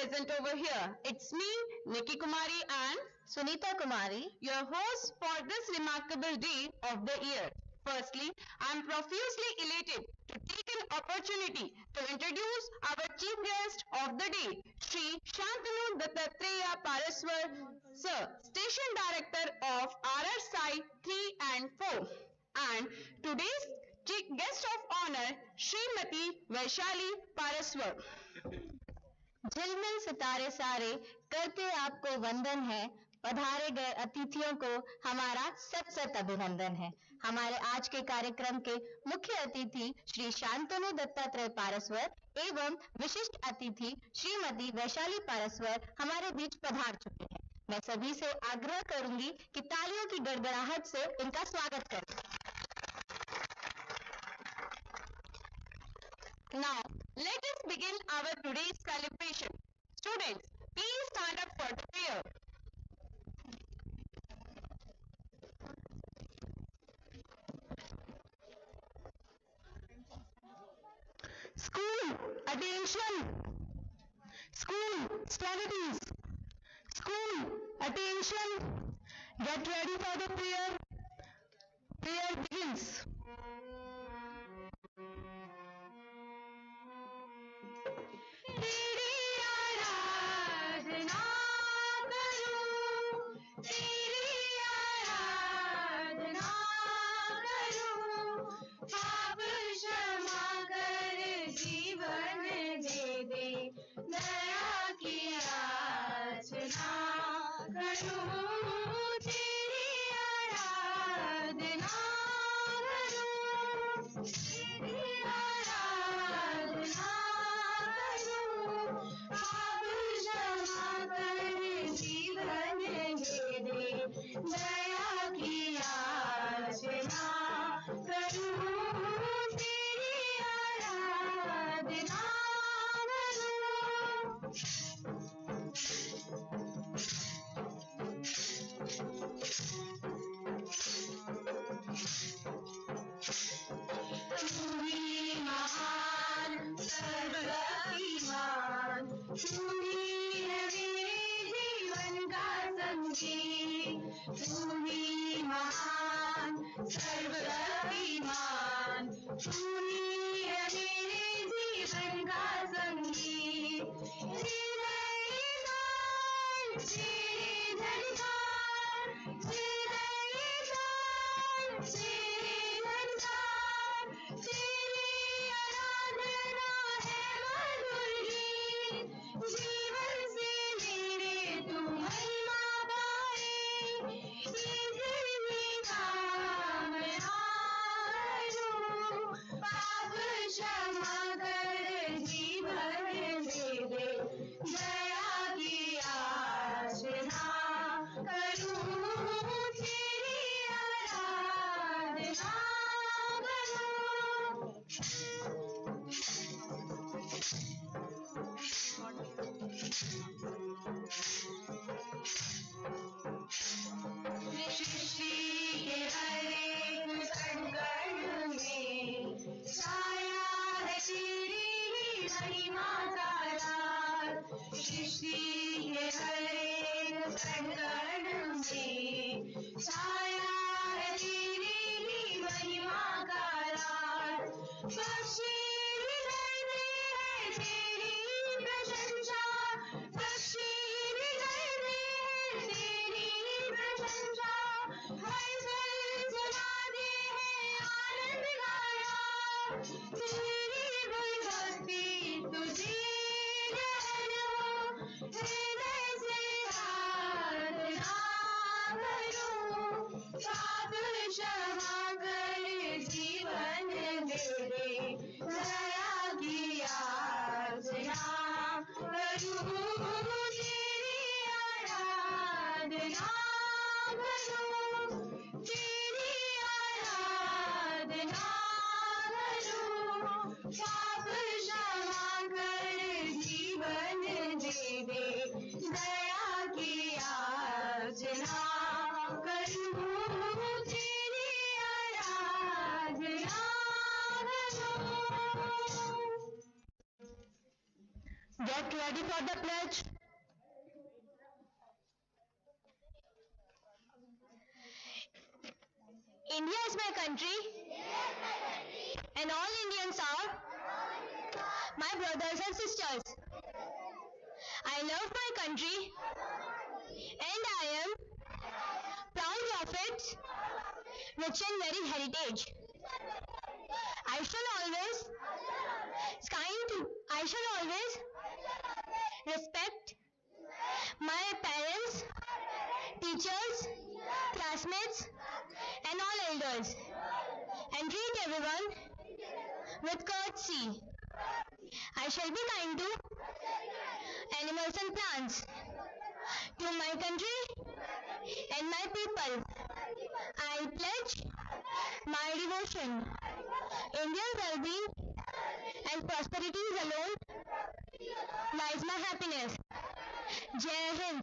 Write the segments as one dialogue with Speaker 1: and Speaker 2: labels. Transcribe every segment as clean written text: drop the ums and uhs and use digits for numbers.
Speaker 1: present over here. It's me, Nikki Kumari and
Speaker 2: Sunita Kumari,
Speaker 1: your host for this remarkable day of the year. Firstly, I am profusely elated to take an opportunity to introduce our chief guest of the day, Sri Shantanu Dattatreya Paraswar, Sir, Station Director of RRSI 3 and 4. And today's guest of honor, Srimati Vaishali Paraswar.
Speaker 2: झिलमिल सितारे सारे करते आपको वंदन है। पधारे गए अतिथियों को हमारा सत सत अभिनंदन है। हमारे आज के कार्यक्रम के मुख्य अतिथि श्री शांतनु दत्तात्रेय पारस्वर एवं विशिष्ट अतिथि श्रीमती वैशाली पारस्वर हमारे बीच पधार चुके हैं। मैं सभी से आग्रह करूंगी कि तालियों की गड़गड़ाहट से इनका स्वागत करें।
Speaker 1: Now, let us begin our today's celebration. Students, please stand up for the prayer.
Speaker 3: School, attention! School, stabilities! School, attention! Get ready for the prayer. Prayer begins. ready for the pledge?
Speaker 2: India is my country. And all Indians are my brothers and sisters. I love my country and I am proud of its rich and varied heritage. I shall always respect my parents, teachers, classmates and all elders and treat everyone with courtesy. I shall be kind to animals and plants, to my country and my people. I pledge my devotion. Indian well-being and prosperity alone lies my happiness. Jai Hind.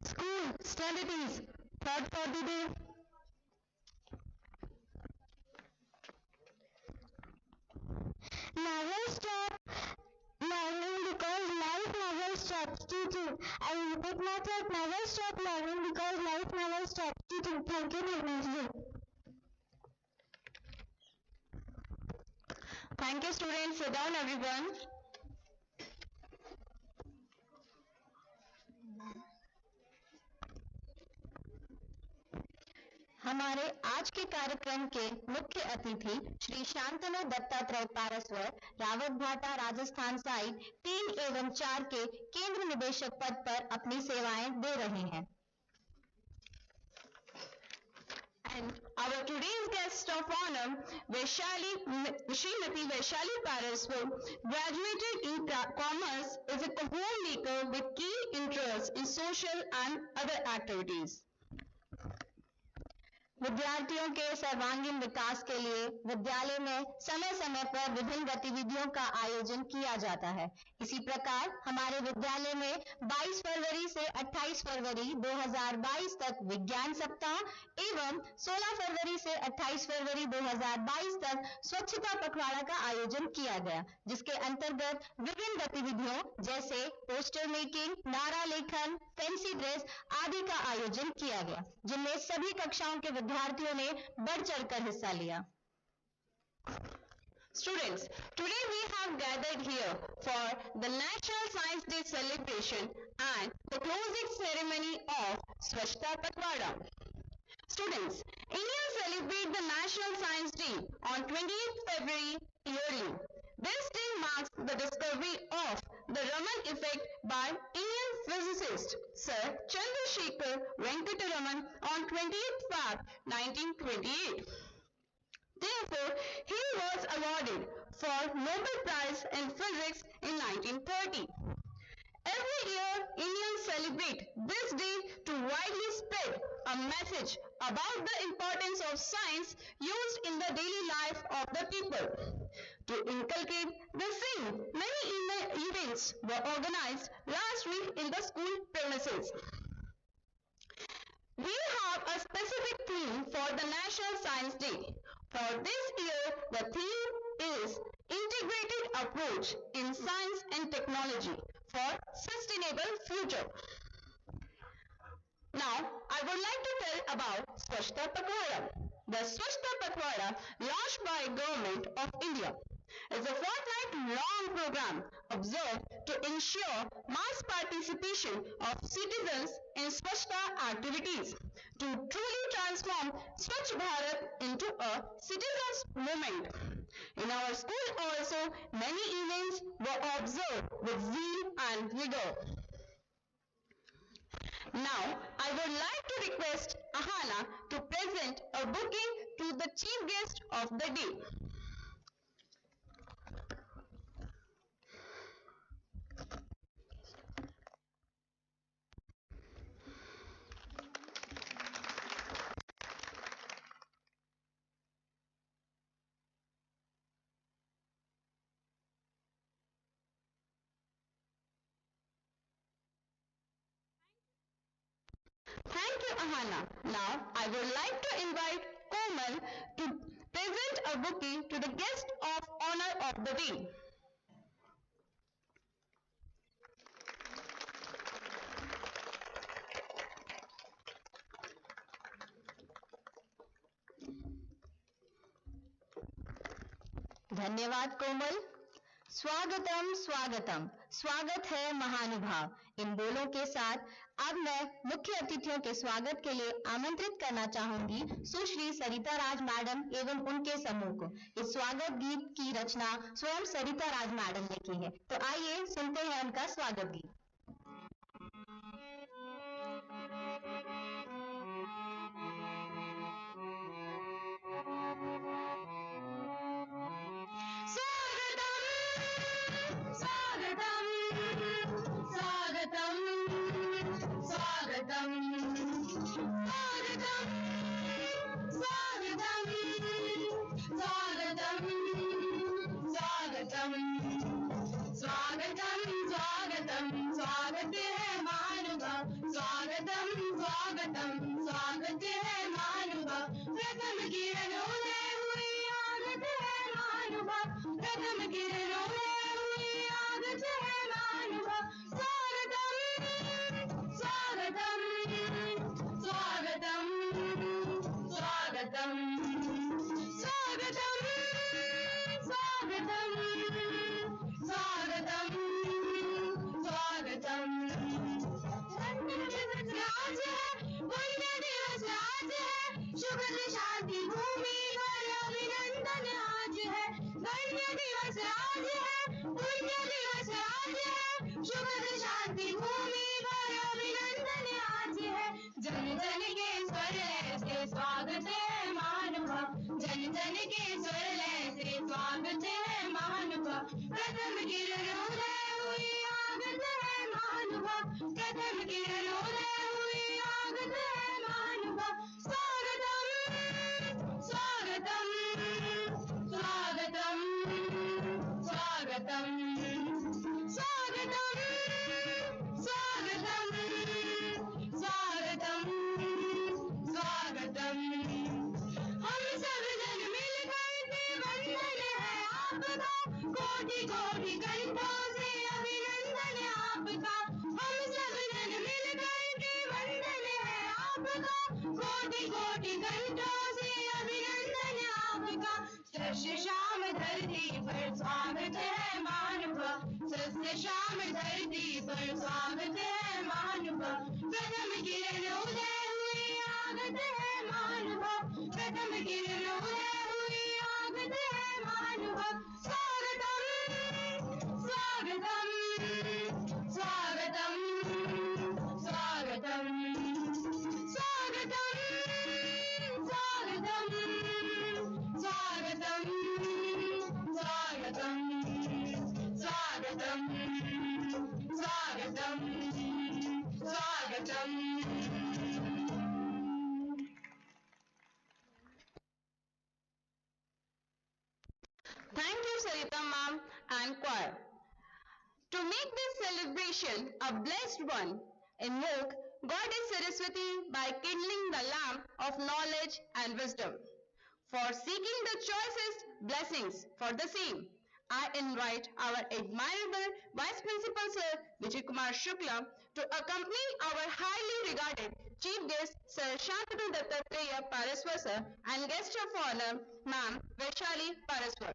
Speaker 3: School, stand at ease. Thought for the day.
Speaker 2: Never stop learning because life never stops teaching. I repeat myself, never stop learning because life never stops teaching. Thank you, Nirmala.
Speaker 1: Thank you, students. Sit down, everyone.
Speaker 2: हमारे आज के कार्यक्रम के मुख्य अतिथि Shri Shantanu Dattatreya पारस्वर Rawatbhata Rajasthan site 3 एवं 4 के केंद्र निदेशक पद पर अपनी सेवाएं दे रहे हैं.
Speaker 1: And our today's guest of honor, Srimati Vaishali Paraswar, graduated in commerce, is a homemaker with keen interest in social and other activities.
Speaker 2: विद्यार्थियों के सर्वांगीण विकास के लिए विद्यालय में समय समय पर विभिन्न गतिविधियों का आयोजन किया जाता है. इसी प्रकार हमारे विद्यालय में 22 फरवरी से 28 फरवरी 2022 तक विज्ञान सप्ताह एवं 16 फरवरी से 28 फरवरी 2022 तक स्वच्छता पखवाड़ा का आयोजन किया गया, जिसके अंतर्गत विभिन्न गतिविधियों जैसे पोस्टर मेकिंग, नारा लेखन, फैंसी ड्रेस आदि का आयोजन किया गया, जिनमें सभी कक्षाओं के विद्यार्थियों ने बढ़ चढ़कर हिस्सा लिया.
Speaker 1: Students, today we have gathered here for the National Science Day celebration and the closing ceremony of Swachhta Pakhwada. Students, India celebrates the National Science Day on 28th February yearly. This day marks the discovery of the Raman effect by Indian physicist Sir Chandrasekhar Venkata Raman on 28th Feb 1928. Therefore, he was awarded for Nobel Prize in Physics in 1930. Every year, Indians celebrate this day to widely spread a message about the importance of science used in the daily life of the people. To inculcate the same, many events were organized last week in the school premises. We have a specific theme for the National Science Day. For this year, the theme is Integrated Approach in Science and Technology for Sustainable Future. Now, I would like to tell about Swachhta Pakhwada. The Swachhta Pakhwada, launched by Government of India, is a fortnight-long program observed to ensure mass participation of citizens in Swachhta activities to truly transform Swachh Bharat into a citizens' movement. In our school also, many events were observed with zeal and vigor. Now, I would like to request Ahana to present a bouquet to the chief guest of the day. Thank you, Ahana. Now, I would like to invite Komal to present a bouquet to the guest of honor of the day.
Speaker 2: धन्यवाद कोमल। स्वागतम स्वागतम, स्वागत है महानुभाव। इन बोलों के साथ अब मैं मुख्य अतिथियों के स्वागत के लिए आमंत्रित करना चाहूंगी सुश्री सरिता राज मैडम एवं उनके समूह को। इस स्वागत गीत की रचना स्वयं सरिता राज मैडम ने की है, तो आइए सुनते हैं उनका स्वागत गीत।
Speaker 1: Thank you, Sarita ma'am and choir. To make this celebration a blessed one, invoke Goddess Saraswati by kindling the lamp of knowledge and wisdom. For seeking the choicest blessings for the same, I invite our admirable Vice Principal Sir Vijay Kumar Shukla to accompany our highly regarded Chief Guest Sir Shantanu Dattatreya Paraswar Sir and Guest of Honor Ma'am Vaishali Paraswar.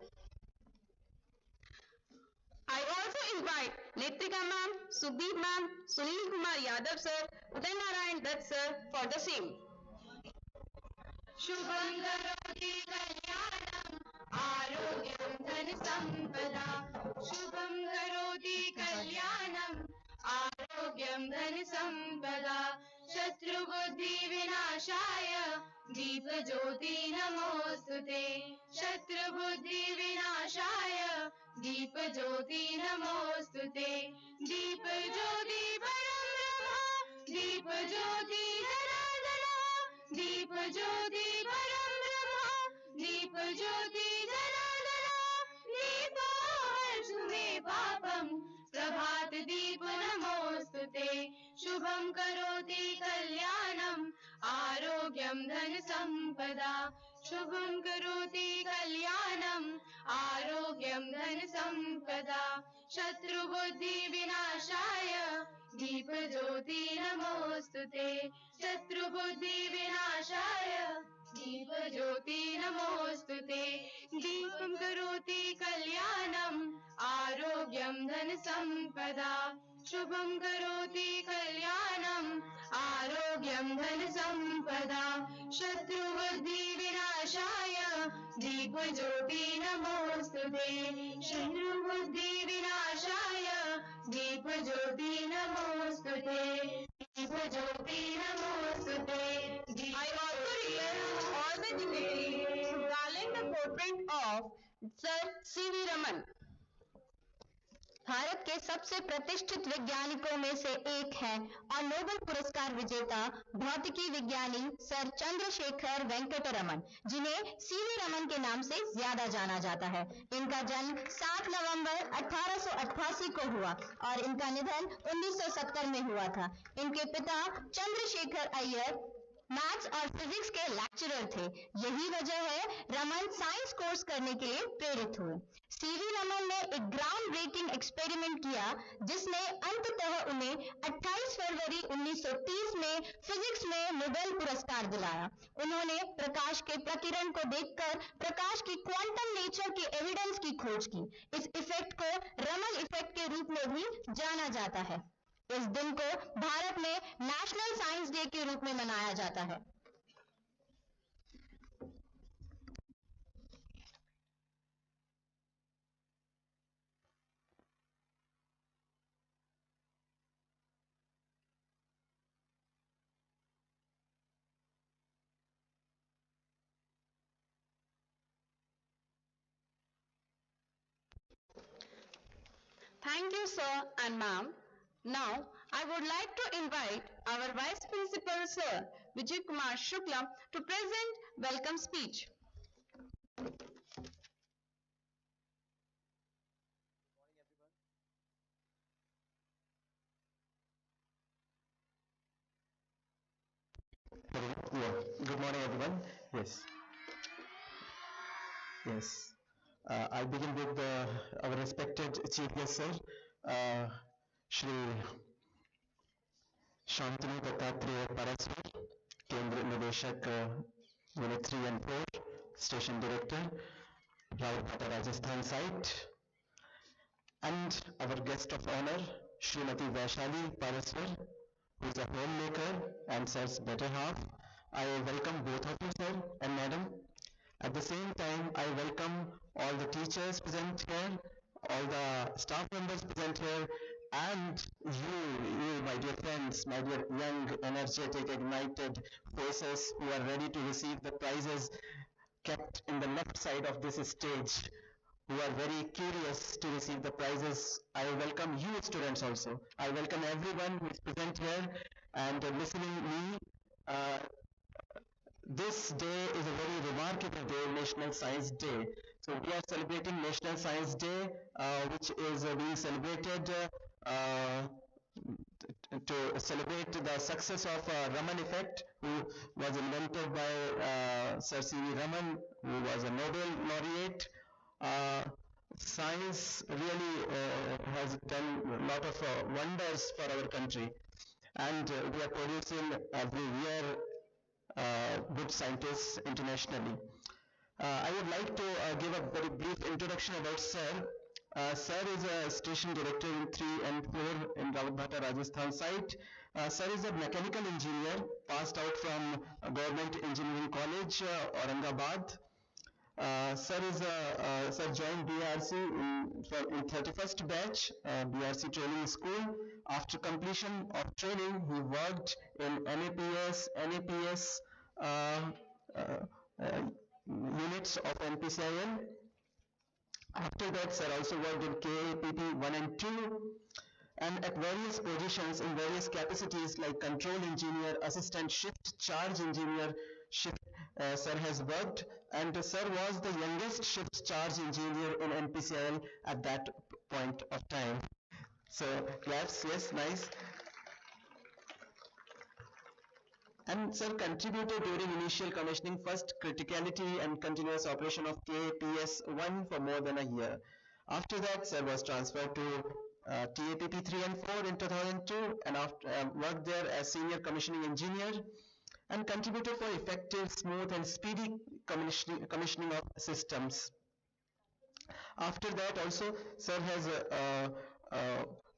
Speaker 1: I also invite Netrika ma'am, Sudeep ma'am, Sunil Kumar Yadav sir, Uday Narayan Dutt sir for the same. Shubham karoti kalyanam arogyam dhan sampada. Shubham karoti kalyanam arogyam dhan sampada. Shatru buddhi vinashaya दीप ज्योति नमोस्तुते. शत्रु बुद्धि विनाशाय दीप ज्योति नमोस्तुते. दीप ज्योति परम ब्रह्म दीप ज्योति जनार्दन. दीप ज्योति परम ब्रह्म दीप ज्योति जनार्दन. दीपो हर्षुमे पापम प्रभात दीप नमोस्तुते. शुभम करोति कल्याणम आरोग्यम धन संपदा. शुभम करोति कल्याणम आरोग्यम धन संपदा. शत्रु बुद्धि विनाशाय दीप ज्योति नमोस्तुते. शत्रु बुद्धि विनाशाय दीपज्योति नमोऽस्तुते दीपं करोति कल्याणम् आरोग्यं धनसम्पदा शुभं करोति कल्याणम् आरोग्यं धनसम्पदा शत्रुबुद्धिविनाशाय Deepjyoti नमोऽस्तुते शत्रुबुद्धिविनाशाय Deepjyoti नमोऽस्तुते Deepjyoti नमोऽस्तुते I also request all the dignitaries to garland the portrait of Sir C.V. Raman.
Speaker 2: Bharat के सबसे प्रतिष्ठित वैज्ञानिकों में से एक है और नोबेल पुरस्कार विजेता भौतिकी विज्ञानी सर चंद्रशेखर वेंकट रमन, जिन्हें सीवी रमन के नाम से ज्यादा जाना जाता है। इनका जन्म 7 नवंबर 1888 को हुआ और इनका निधन 1970 में हुआ था। इनके पिता चंद्रशेखर अय्यर मैथ्स और फिजिक्स के लेक्चरर थे। यही वजह है रमन साइंस कोर्स करने के लिए प्रेरित हुए। सीवी रमन ने एक ग्राउंड ब्रेकिंग एक्सपेरिमेंट किया जिसने अंततः उन्हें 28 फरवरी 1930 में फिजिक्स में नोबेल पुरस्कार दिलाया। उन्होंने प्रकाश के प्रकीर्णन को देखकर प्रकाश की क्वांटम नेचर के एविडेंस की खोज की। इस इफेक्ट को रमन इफेक्ट के रूप में भी जाना जाता है। इस दिन को भारत में नेशनल साइंस डे के रूप में मनाया जाता है।
Speaker 1: Thank you, sir and ma'am. Now, I would like to invite our Vice Principal, Sir Vijay Kumar Shukla, to present welcome speech.
Speaker 4: Good morning, everyone. Yes. I begin with our respected Chief Guest, Sir, Shri Shantanu Dattatreya Paraswar, Kendra Nideshak, Unit 3 and 4, Station Director, Rawalpindi, Rajasthan site, and our guest of honor, Srimati Vaishali Paraswar, who is a homemaker and Sir's better half. I welcome both of you, Sir and Madam. At the same time, I welcome all the teachers present here, all the staff members present here, and you, my dear friends, my dear young, energetic, ignited faces who are ready to receive the prizes kept in the left side of this stage, who are very curious to receive the prizes. I welcome you students also. I welcome everyone who is present here and listening me. This day is a very remarkable day, National Science Day. So we are celebrating National Science Day, which is being celebrated to celebrate the success of Raman effect, who was invented by Sir C.V. Raman, who was a Nobel laureate. Science really has done a lot of wonders for our country, and we are producing every year good scientists internationally. I would like to give a very brief introduction about Sir. Sir is a station director in 3 and 4 in Rawalpindi, Rajasthan site. Sir is a mechanical engineer, passed out from Government Engineering College, Aurangabad. Sir joined BRC in 31st batch, BRC training school. After completion of training, he worked in NAPS units of NPCIL. After that, Sir also worked in KAPP 1 and 2, and at various positions in various capacities like control engineer, assistant shift charge engineer, Sir has worked, and Sir was the youngest shift charge engineer in NPCIL at that point of time. So claps, yes, nice. And Sir contributed during initial commissioning, first criticality and continuous operation of KPS-1 for more than a year. After that, Sir was transferred to TAPP 3 and 4 in 2002, and after worked there as senior commissioning engineer. and contributed for effective, smooth and speedy commissioning of systems. After that also, sir has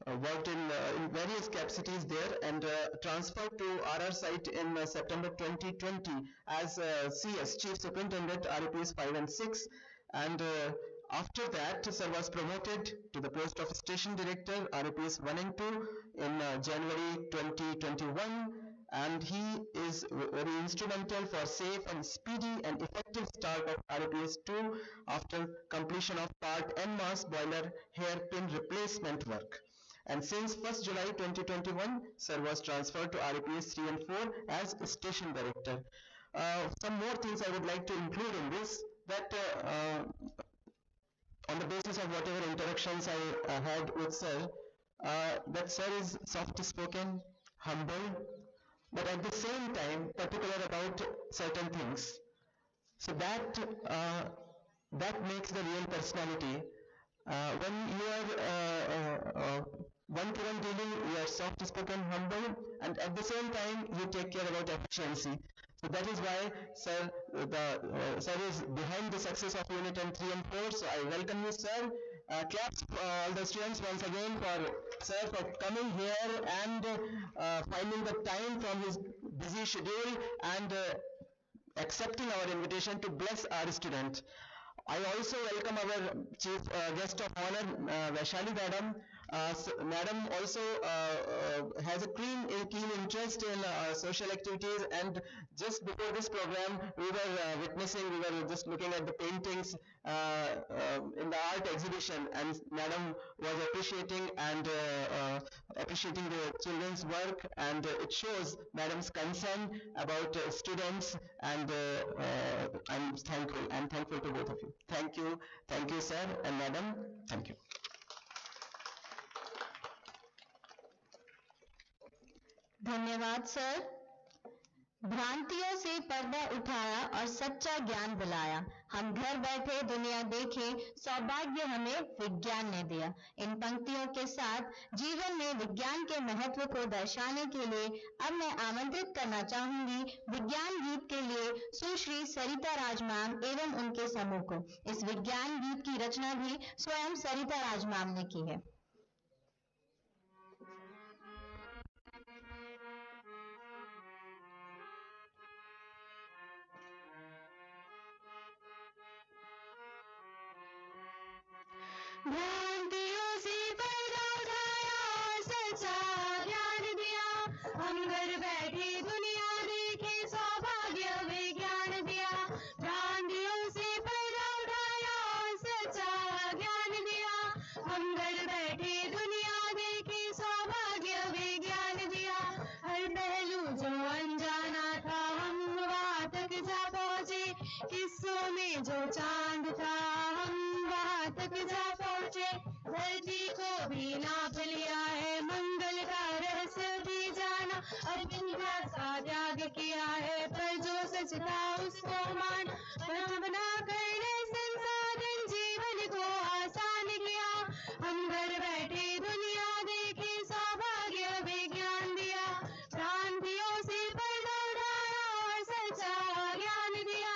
Speaker 4: worked in various capacities there and transferred to RR site in September 2020 as CS, Chief Superintendent, RAPS 5 and 6, and after that, sir was promoted to the post of Station Director, RAPS 1 and 2 in January 2021, and he is very instrumental for safe and speedy and effective start of RAPS 2 after completion of Part N mass boiler hairpin replacement work. And since 1st July 2021, sir was transferred to RAPS 3 and 4 as Station Director. Some more things I would like to include in this, that on the basis of whatever interactions I had with sir, that sir is soft spoken, humble, but at the same time particular about certain things. So that makes the real personality. When you are one-to-one dealing, you are soft spoken, humble, and at the same time you take care about efficiency. So that is why sir, sir is behind the success of Unit 3 and 4. So I welcome you, sir. Claps for all the students once again for sir for coming here and finding the time from his busy schedule and accepting our invitation to bless our student. I also welcome our chief guest of honor, Vaishali madam. Madam also has a keen interest in social activities, and just before this program we were just looking at the paintings in the art exhibition, and madam was appreciating the children's work, and it shows madam's concern about students, and I'm thankful to both of you. Thank you sir and madam, thank you.
Speaker 2: धन्यवाद sir. भ्रांतियों से पर्दा उठाया और सच्चा ज्ञान दिलाया। हम घर बैठे दुनिया देखें, सौभाग्य हमें विज्ञान ने दिया। इन पंक्तियों के साथ जीवन में विज्ञान के महत्व को दर्शाने के लिए अब मैं आमंत्रित करना चाहूंगी विज्ञान गीत के लिए सुश्री सरिता राज मैम एवं उनके समूह को। इस विज्ञान गीत की रचना भी स्वयं सरिता राज मैम ने की है। भ्रांतियों से पर्दा उठाया और सच्चा ज्ञान दिया। हम घर बैठे दुनिया देखे, सौभाग्य विज्ञान दिया। भ्रांतियों से पर्दा उठाया और सच्चा ज्ञान दिया। हम घर बैठे दुनिया देखे, सौभाग्य विज्ञान दिया। हर पहलू जो अनजाना था हम वहाँ तक जा पहुँचे। किस्सों में जो चांद था हम वहाँ तक जा पहुँचे। धरती को भी नाप लिया है, मंगल का रहस्य भी जाना। अविद्या का त्याग किया है, पर जो सच था उसको मान। बना करने संसाधन जीवन को आसान किया। हम घर बैठे दुनिया देखे, सौभाग्य विज्ञान दिया। भ्रांतियों से पर्दा उठाया और सच्चा ज्ञान दिया।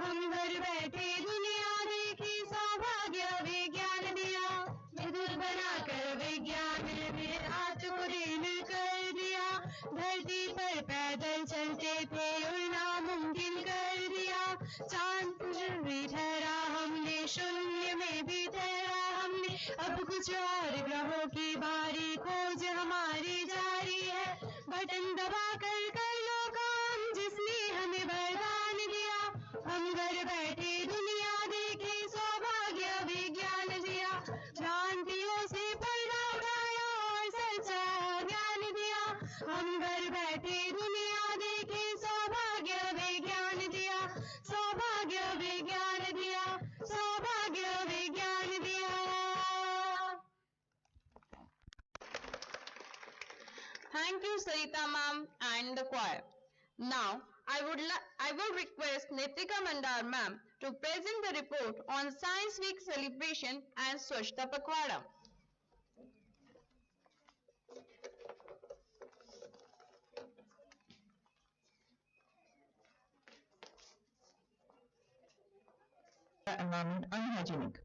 Speaker 2: हम घर बैठे दुनिया देखे, सौभाग्य विज्ञान दिया। विद्युत बनाकर विज्ञान ने रात को दिन कर दिया। धरती पर पैदल चलते थे, उड़ना मुमकिन कर दिया। चांद भी ठहरा हमने, शून्य में भी ठहरा हमने। अब कुछ और ग्रहों की बारी, खोज हमारी जारी है। बटन दबा कर लो काम, जिसने हमें वरदान दिया। हम घर बैठे दुनिया देखे, सौभाग्य विज्ञान दिया। भ्रांतियों से पर्दा उठाया और सच्चा ज्ञान दिया। हम घर बैठे दुनिया देखे, सौभाग्य विज्ञान दिया। सौभाग्य विज्ञान दिया। सौभाग्य विज्ञान दिया।
Speaker 1: Thank you, Sarita ma'am and the choir. Now, I would request Netrika Mandar ma'am to present the report on Science Week celebration and Swachhta Pakhwada.
Speaker 3: environment unhygienic.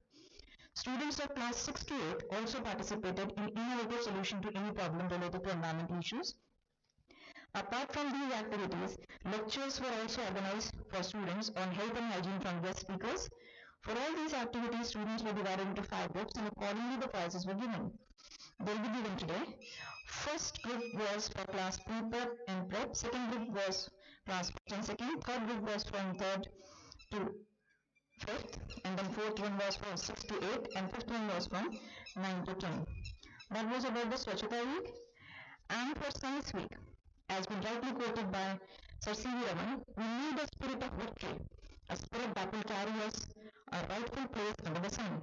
Speaker 3: Students of class 6 to 8 also participated in innovative solution to any problem related to environmental issues. Apart from these activities, lectures were also organized for students on health and hygiene from guest speakers. For all these activities, students were divided into 5 groups and accordingly the prizes were given. They will be given today. First group was for class pre-prep and prep. Second group was class first and second. Third group was from 3rd to 5th. And then fourth one was from 6 to 8. And fifth one was from 9 to 10. That was about the Swachhata week. And for Science week, as been rightly quoted by Sir C.V. Raman, we need a spirit of victory, a spirit that will carry us a rightful place under the sun,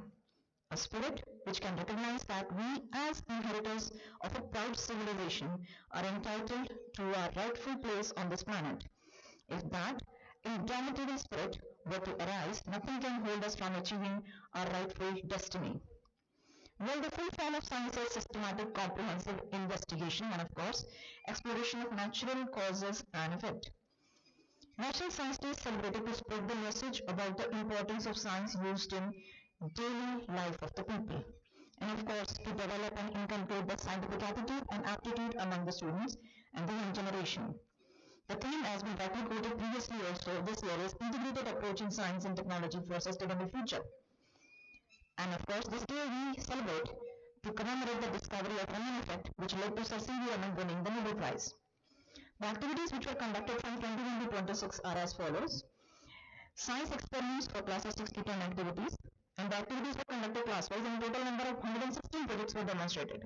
Speaker 3: a spirit which can recognize that we as inheritors of a proud civilization are entitled to our rightful place on this planet. If that indomitable spirit were to arise, nothing can hold us from achieving our rightful destiny. Well, the full form of science is systematic, comprehensive investigation and, of course, exploration of natural causes and effect. National Science Day is celebrated to spread the message about the importance of science used in daily life of the people, and of course to develop and inculcate the scientific attitude and aptitude among the students and the young generation. The theme, as we rightly quoted previously also this year, is Integrated Approach in Science and Technology for a Sustainable Future. And of course, this day we celebrate to commemorate the discovery of Raman effect, which led to Sir C.V. Raman winning the Nobel Prize. The activities which were conducted from 21 to 26 are as follows. Science experiments for classes 6 to 10 activities, and the activities were conducted class-wise and a total number of 116 projects were demonstrated.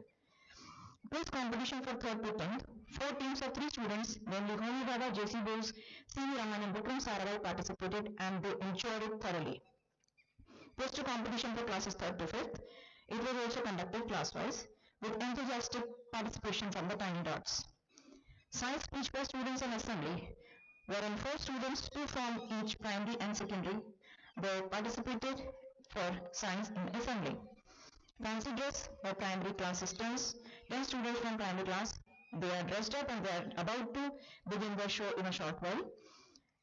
Speaker 3: Quiz competition for 3rd to 10th. 4 teams of 3 students, namely Homi Baba, J.C. Bose, C.V. Raman and Vikram Sarabhai participated and they enjoyed it thoroughly. Poster competition for classes 3rd to 5th. It was also conducted class-wise with enthusiastic participation from the tiny dots. Science speech for students in assembly, wherein 4 students, 2 from each primary and secondary, they participated for science in assembly. Fancy dress for primary class assistants, 10 students from primary class, they are dressed up and they are about to begin their show in a short while.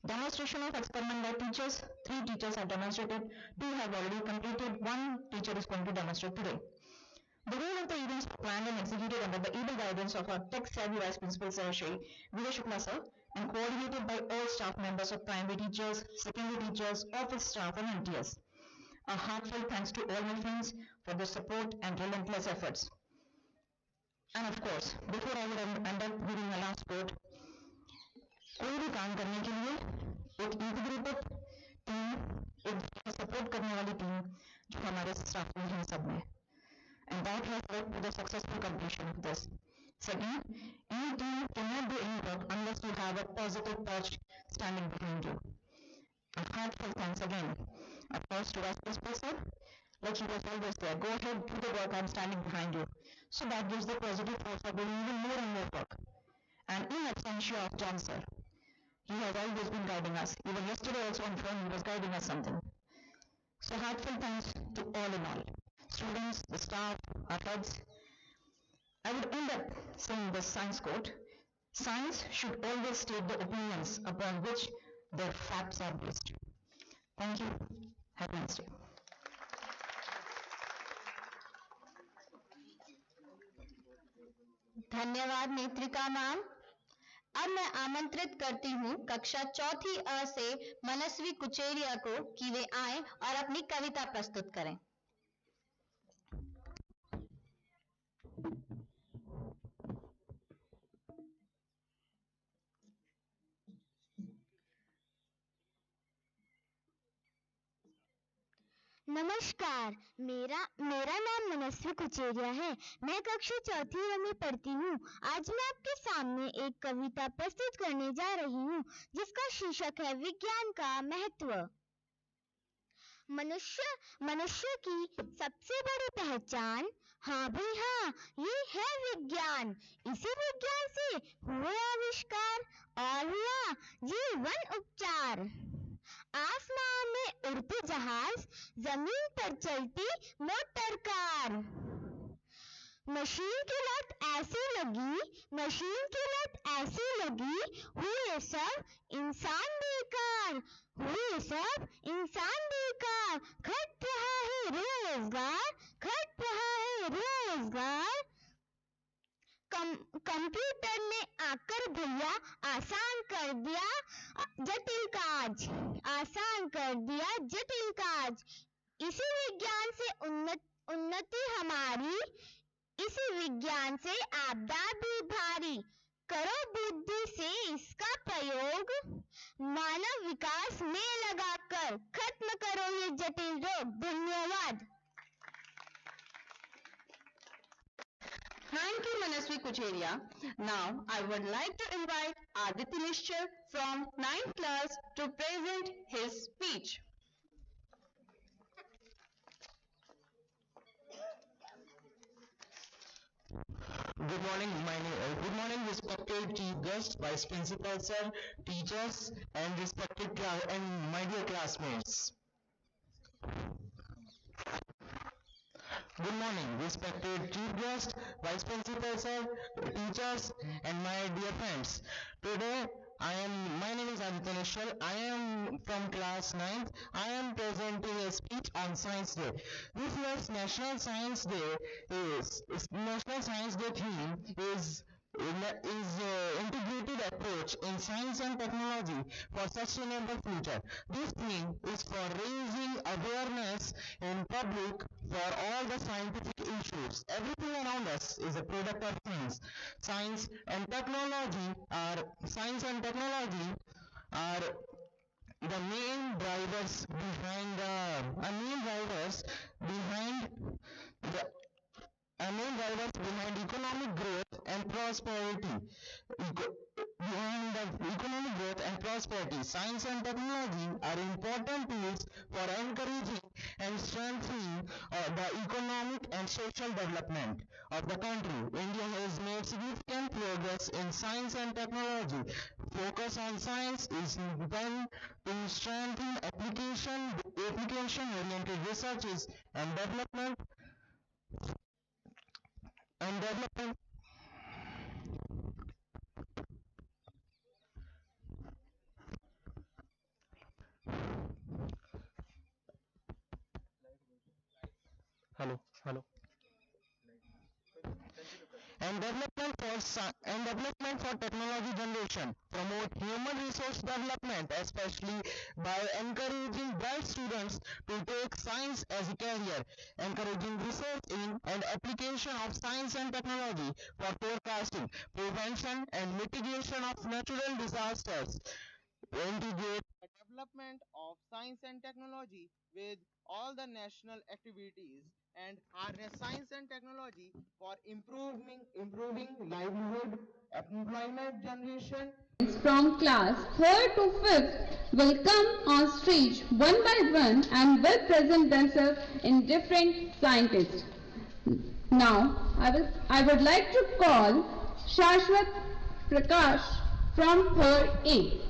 Speaker 3: Demonstration of experiment by teachers, 3 teachers have demonstrated, 2 have already completed, 1 teacher is going to demonstrate today. The whole of the events were planned and executed under the able guidance of our tech-savvy Vice Principal Sir Shri Vijay Shukla Sir and coordinated by all staff members of primary teachers, secondary teachers, office staff and MTS. A heartfelt thanks to all my friends for their support and relentless efforts. And of course, before I would end up giving my last quote, कोई भी काम करने के लिए एक integrated team, एक support करने वाली टीम जो हमारे स्टाफ में है सब में, and that has led to the successful completion of this. Second, any team cannot do any work unless you have a positive touch standing behind you. A heartfelt thanks again, of course, to Vice Principal Sir, like he was always there. Go ahead, do the work, I'm standing behind you. So that gives the positive force of doing even more and more work. And in absentia of John Sir, he has always been guiding us. Even yesterday also on phone, he was guiding us something. So heartfelt thanks to all in all. Students, the staff, our heads. I would end up saying this science quote. Science should always state the opinions upon which their facts are based. Thank you. Have a nice day.
Speaker 2: धन्यवाद नेत्रिका ma'am. अब मैं आमंत्रित करती हूँ कक्षा 4ठी अ से मनस्वी कुचेरिया को कि वे आएं और अपनी कविता प्रस्तुत करें।
Speaker 5: नमस्कार, मेरा नाम मनस्वी कुचेरिया है। मैं कक्षा 4ठी में पढ़ती हूँ। आज मैं आपके सामने एक कविता प्रस्तुत करने जा रही हूँ जिसका शीर्षक है विज्ञान का महत्व। मनुष्य की सबसे बड़ी पहचान, हाँ भाई हाँ, ये है विज्ञान। इसी विज्ञान से हुए आविष्कार और हुआ जीवन उपचार। आसमान में उड़ते जहाज, जमीन पर चलती मोटर कार। मशीन की लत ऐसी लगी, हुए सब इंसान बेकार, घट रहा है रोजगार। कंप्यूटर ने आकर भैया आसान कर दिया जटिल काज। इसी विज्ञान से उन्नति हमारी, इसी विज्ञान से आपदा भी भारी। करो बुद्धि से इसका प्रयोग, मानव विकास में लगाकर खत्म करो ये जटिल रोग। धन्यवाद।
Speaker 1: Thank you, Manasvi Kucheria. Now, I would like to invite Aditya Nishchal from 9th class to present his speech.
Speaker 4: Good morning, respected chief guest, vice principal sir, teachers, and my dear classmates. Good morning, respected chief guest, vice principal sir, teachers, and my dear friends. Today, my name is Aditya Nishchal. I am from class 9th. I am presenting a speech on Science Day. This year's National Science Day theme is integrated approach in science and technology for sustainable future. This theme is for raising awareness in public for all the scientific issues. Everything around us is a product of science. Science and technology are the main drivers behind economic growth and prosperity. Science and technology are important tools for encouraging and strengthening the economic and social development of the country. India has made significant progress in science and technology. Focus on science is done to strengthen application-oriented researches and development. And development for technology generation, promote human resource development, especially by encouraging bright students to take science as a career, encouraging research in and application of science and technology for forecasting, prevention and mitigation of natural disasters, integrate
Speaker 6: the development of science and technology with all the national activities and harness science and technology for improving livelihood, employment generation.
Speaker 7: From class 3rd to 5th will come on stage one by one and will present themselves in different scientists. Now, I would like to call Shashwat Prakash from 3rd A.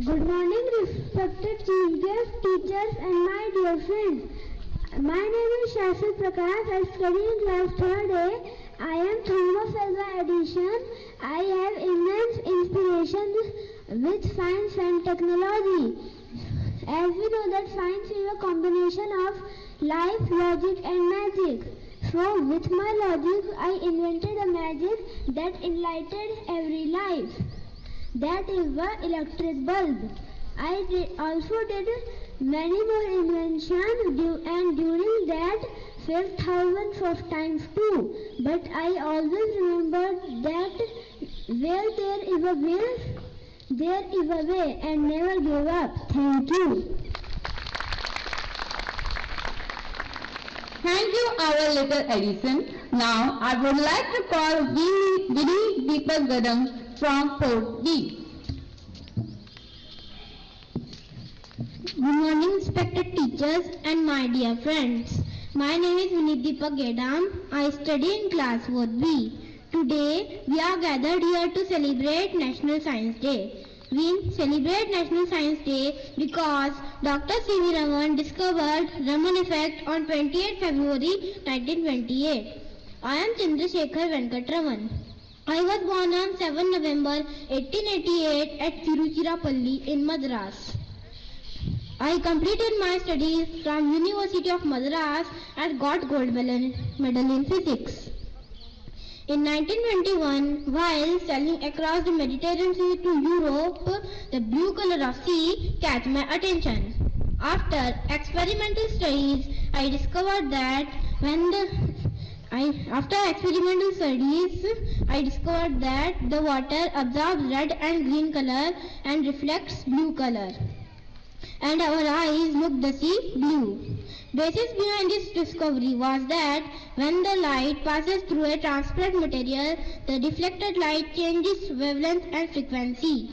Speaker 5: Good morning, respected chief guests, teachers, and my dear friends. My name is Shashwat Prakash. I study in class 3rd A. I am Thomas Alva Edition. I have immense inspiration with science and technology. As we know that science is a combination of life, logic, and magic. So, with my logic, I invented a magic that enlightened every life. That is the electric bulb. I also did many more inventions and during that failed thousands of times too. But I always remembered that where there is a will, there is a way, and never give up. Thank you.
Speaker 7: Thank you, our little Edison. Now, I would like to call Vinny Deepak Gadam from 4th B.
Speaker 5: Good morning, respected teachers and my dear friends. My name is Vinny Deepak Gadam. I study in class 4th B. Today, we are gathered here to celebrate National Science Day. We celebrate National Science Day because Dr. C.V. Raman discovered Raman effect on 28 February 1928. I am Chandrasekhar Venkat Raman. I was born on 7 November 1888 at Tiruchirappalli in Madras. I completed my studies from University of Madras and got gold medal in physics. In 1921, while sailing across the Mediterranean Sea to Europe, the blue color of sea caught my attention. After experimental studies, I discovered that the water absorbs red and green color and reflects blue color, and our eyes look the sea blue. Basis behind this discovery was that when the light passes through a transparent material, the deflected light changes wavelength and frequency.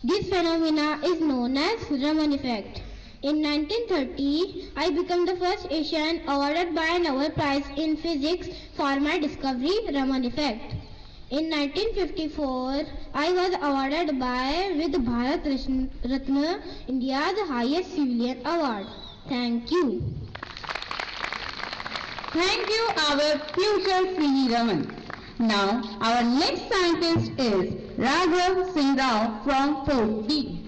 Speaker 5: This phenomena is known as Raman effect. In 1930, I became the first Asian awarded by a Nobel Prize in Physics for my discovery, Raman effect. In 1954, I was awarded with Bharat Ratna, India's highest civilian award. Thank you.
Speaker 7: Thank you, our future C.V. Raman. Now, our next scientist is Raghav Singh Rao from 4D.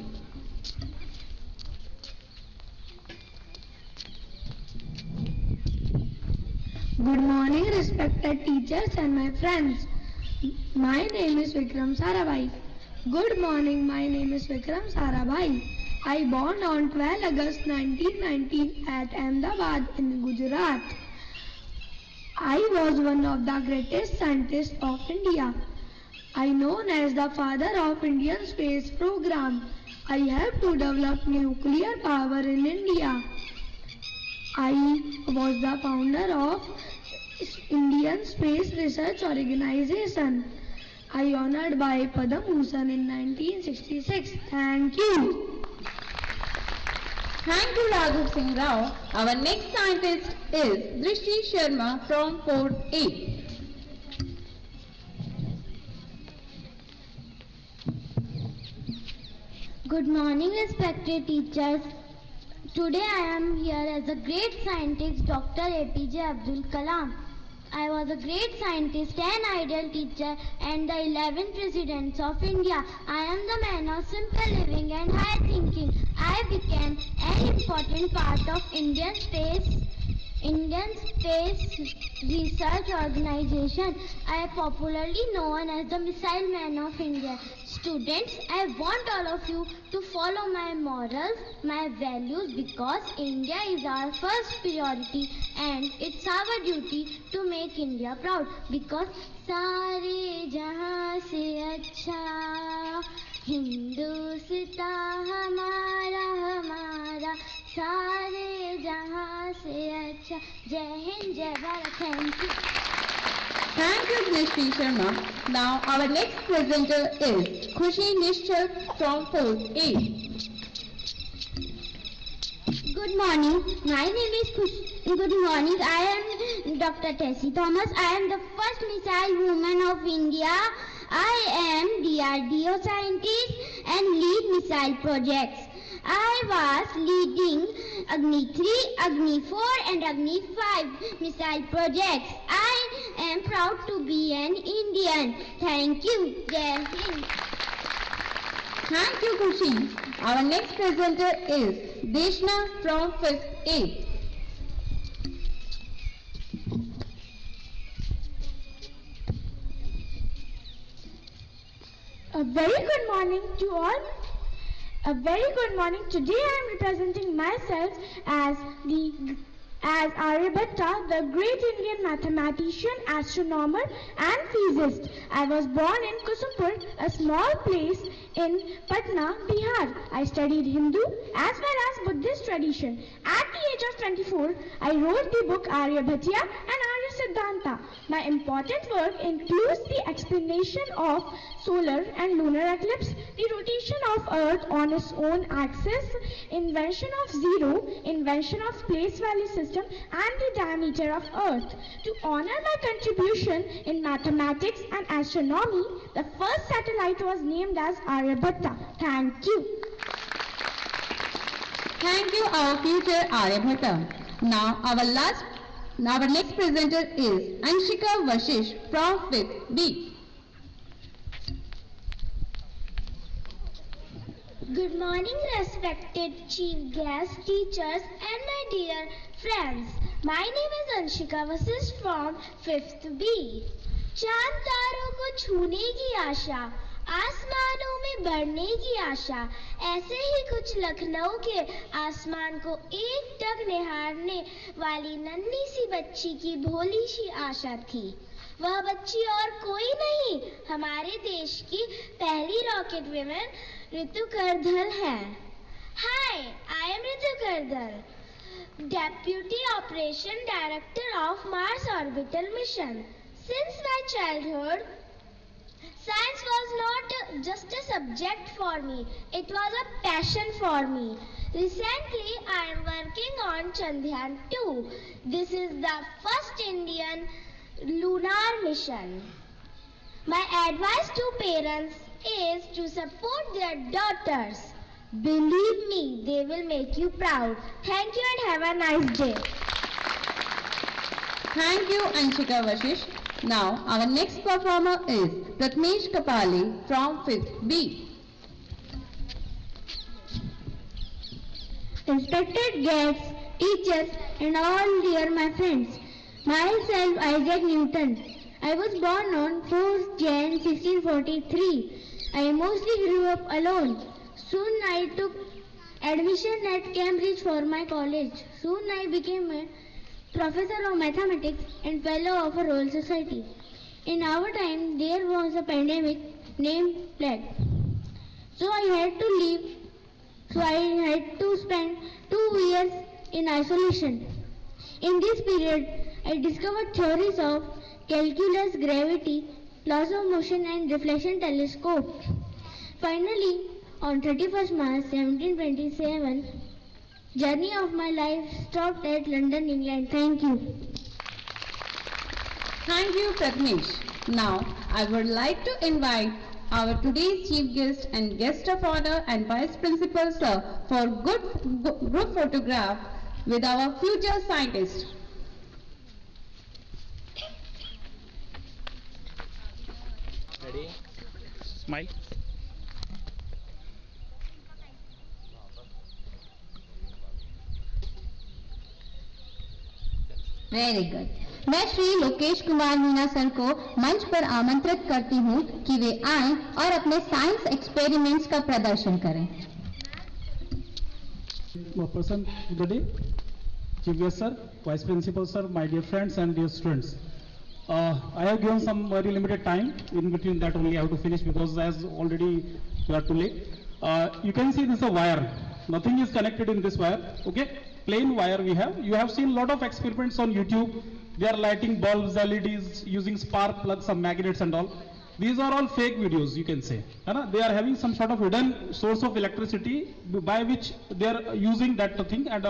Speaker 8: Good morning, respected teachers and my friends. My name is Vikram Sarabhai. Good morning, my name is Vikram Sarabhai. I born on 12 August 1919 at Ahmedabad in Gujarat. I was one of the greatest scientists of India. I known as the father of Indian space program. I helped to develop nuclear power in India. I was the founder of Indian Space Research Organization. I honored by Padam Bhushan in 1966. Thank you.
Speaker 7: Thank you, Raghav Singh Rao. Our next scientist is Drishti Sharma from 4A.
Speaker 5: Good morning, respected teachers. Today I am here as a great scientist, Dr. APJ Abdul Kalam. I was a great scientist and ideal teacher and the 11th President of India. I am the man of simple living and high thinking. I became an important part of Indian Space Research Organization. I am popularly known as the Missile Man of India. Students, I want all of you to follow my morals, my values, because India is our first priority and it's our duty to make India proud, because सारे जहां से अच्छा हिंदुस्तान हमारा हमारा सारे जहां से अच्छा जय हिंद जय Bharat. Thank you.
Speaker 7: Thank you, Drishti Sharma. Now, our next presenter is Khushi Nishchal from 4A.
Speaker 5: Good morning. My name is Good morning. I am Dr. Tessie Thomas. I am the first missile woman of India. I am DRDO scientist and lead missile projects. I was leading Agni 3, Agni 4 and Agni 5 missile projects. I am proud to be an Indian. Thank you. Jai Hind.
Speaker 7: Thank you, Khushi. Our next presenter is Deshna from 5th A.
Speaker 8: A very good morning to all. A very good morning. Today I am representing myself as Aryabhatta, the great Indian mathematician, astronomer and physicist. I was born in Kusumpur, a small place in Patna, Bihar. I studied Hindu as well as Buddhist tradition. At the age of 24, I wrote the book Aryabhatya and Arya Siddhanta. My important work includes the explanation of solar and lunar eclipse, the rotation of of Earth on its own axis, invention of zero, invention of space value system, and the diameter of Earth. To honor my contribution in mathematics and astronomy, the first satellite was named as Aryabhatta. Thank you.
Speaker 7: Thank you, our future Aryabhatta. Now, our next presenter is Anshika Vashish from 5th B.
Speaker 5: Good morning, respected chief guests, teachers, and my dear friends. My name is Anshika Vashish from 5th B. चांद तारों को छूने की आशा, आसमानों में बढ़ने की आशा, ऐसे ही कुछ लखनऊ के आसमान को एक टक निहारने वाली नन्ही सी बच्ची की भोली सी आशा थी। वह बच्ची और कोई नहीं, हमारे देश की पहली रॉकेट विमेन रितु करदल है। Hi, I am Ritu Kardal, Deputy Operation Director of Mars Orbital Mission. Since my childhood, science was not just a subject for me, it was a passion for me. Recently, I am working on Chandrayaan 2. This is the first Indian lunar mission. My advice to parents is to support their daughters. Believe me, they will make you proud. Thank you and have a nice day.
Speaker 7: Thank you, Anshika Vashish. Now, our next performer is Pratmesh Kapali from 5th B.
Speaker 8: Respected guests, teachers, and all dear my friends. Myself, Isaac Newton. I was born on 4th Jan 1643. I mostly grew up alone. Soon I took admission at Cambridge for my college. Soon I became a professor of mathematics and fellow of a Royal Society. In our time, there was a pandemic named plague. So I had to leave. So I had to spend 2 years in isolation. In this period, I discovered theories of calculus, gravity, laws of motion and reflection telescope. Finally, on 31st March 1727, journey of my life stopped at London, England. Thank you.
Speaker 7: Thank you, Pratmesh. Now, I would like to invite our today's chief guest and guest of honor and vice principal sir for group photograph with our future scientist.
Speaker 9: Ready? Smile.
Speaker 2: Very good. मैं Shri Lokesh Kumar Meena sir को मंच पर आमंत्रित करती हूँ कि वे आएं और अपने साइंस एक्सपेरिमेंट्स का प्रदर्शन करें।
Speaker 10: Person of the day, Chief Guest Sir, Vice Principal Sir, my dear friends and dear students. I have given some very limited time. In between that only I have to finish because as already we are too late. You can see this is a wire. Nothing is connected in this wire. Okay, plain wire we have. You have seen a lot of experiments on YouTube. They are lighting bulbs, LEDs, using spark plugs, some magnets and all. These are all fake videos, you can say. They are having some sort of hidden source of electricity by which they are using that thing and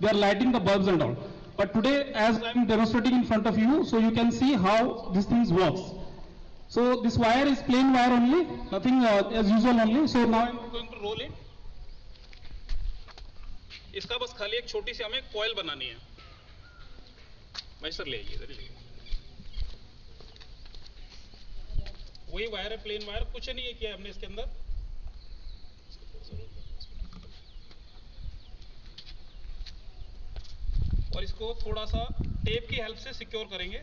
Speaker 10: they are lighting the bulbs and all. But today, as I am demonstrating in front of you, so you can see how this thing works. So this wire is plain wire only, nothing as usual only. So now I am going to roll it.
Speaker 9: इसका बस खाली एक छोटी सी हमें coil बनानी है। भाई sir ले आइए, इधर ले आइए। वही वायर है, प्लेन वायर, कुछ नहीं है किया हमने इसके अंदर। और इसको थोड़ा सा टेप की हेल्प से सिक्योर करेंगे।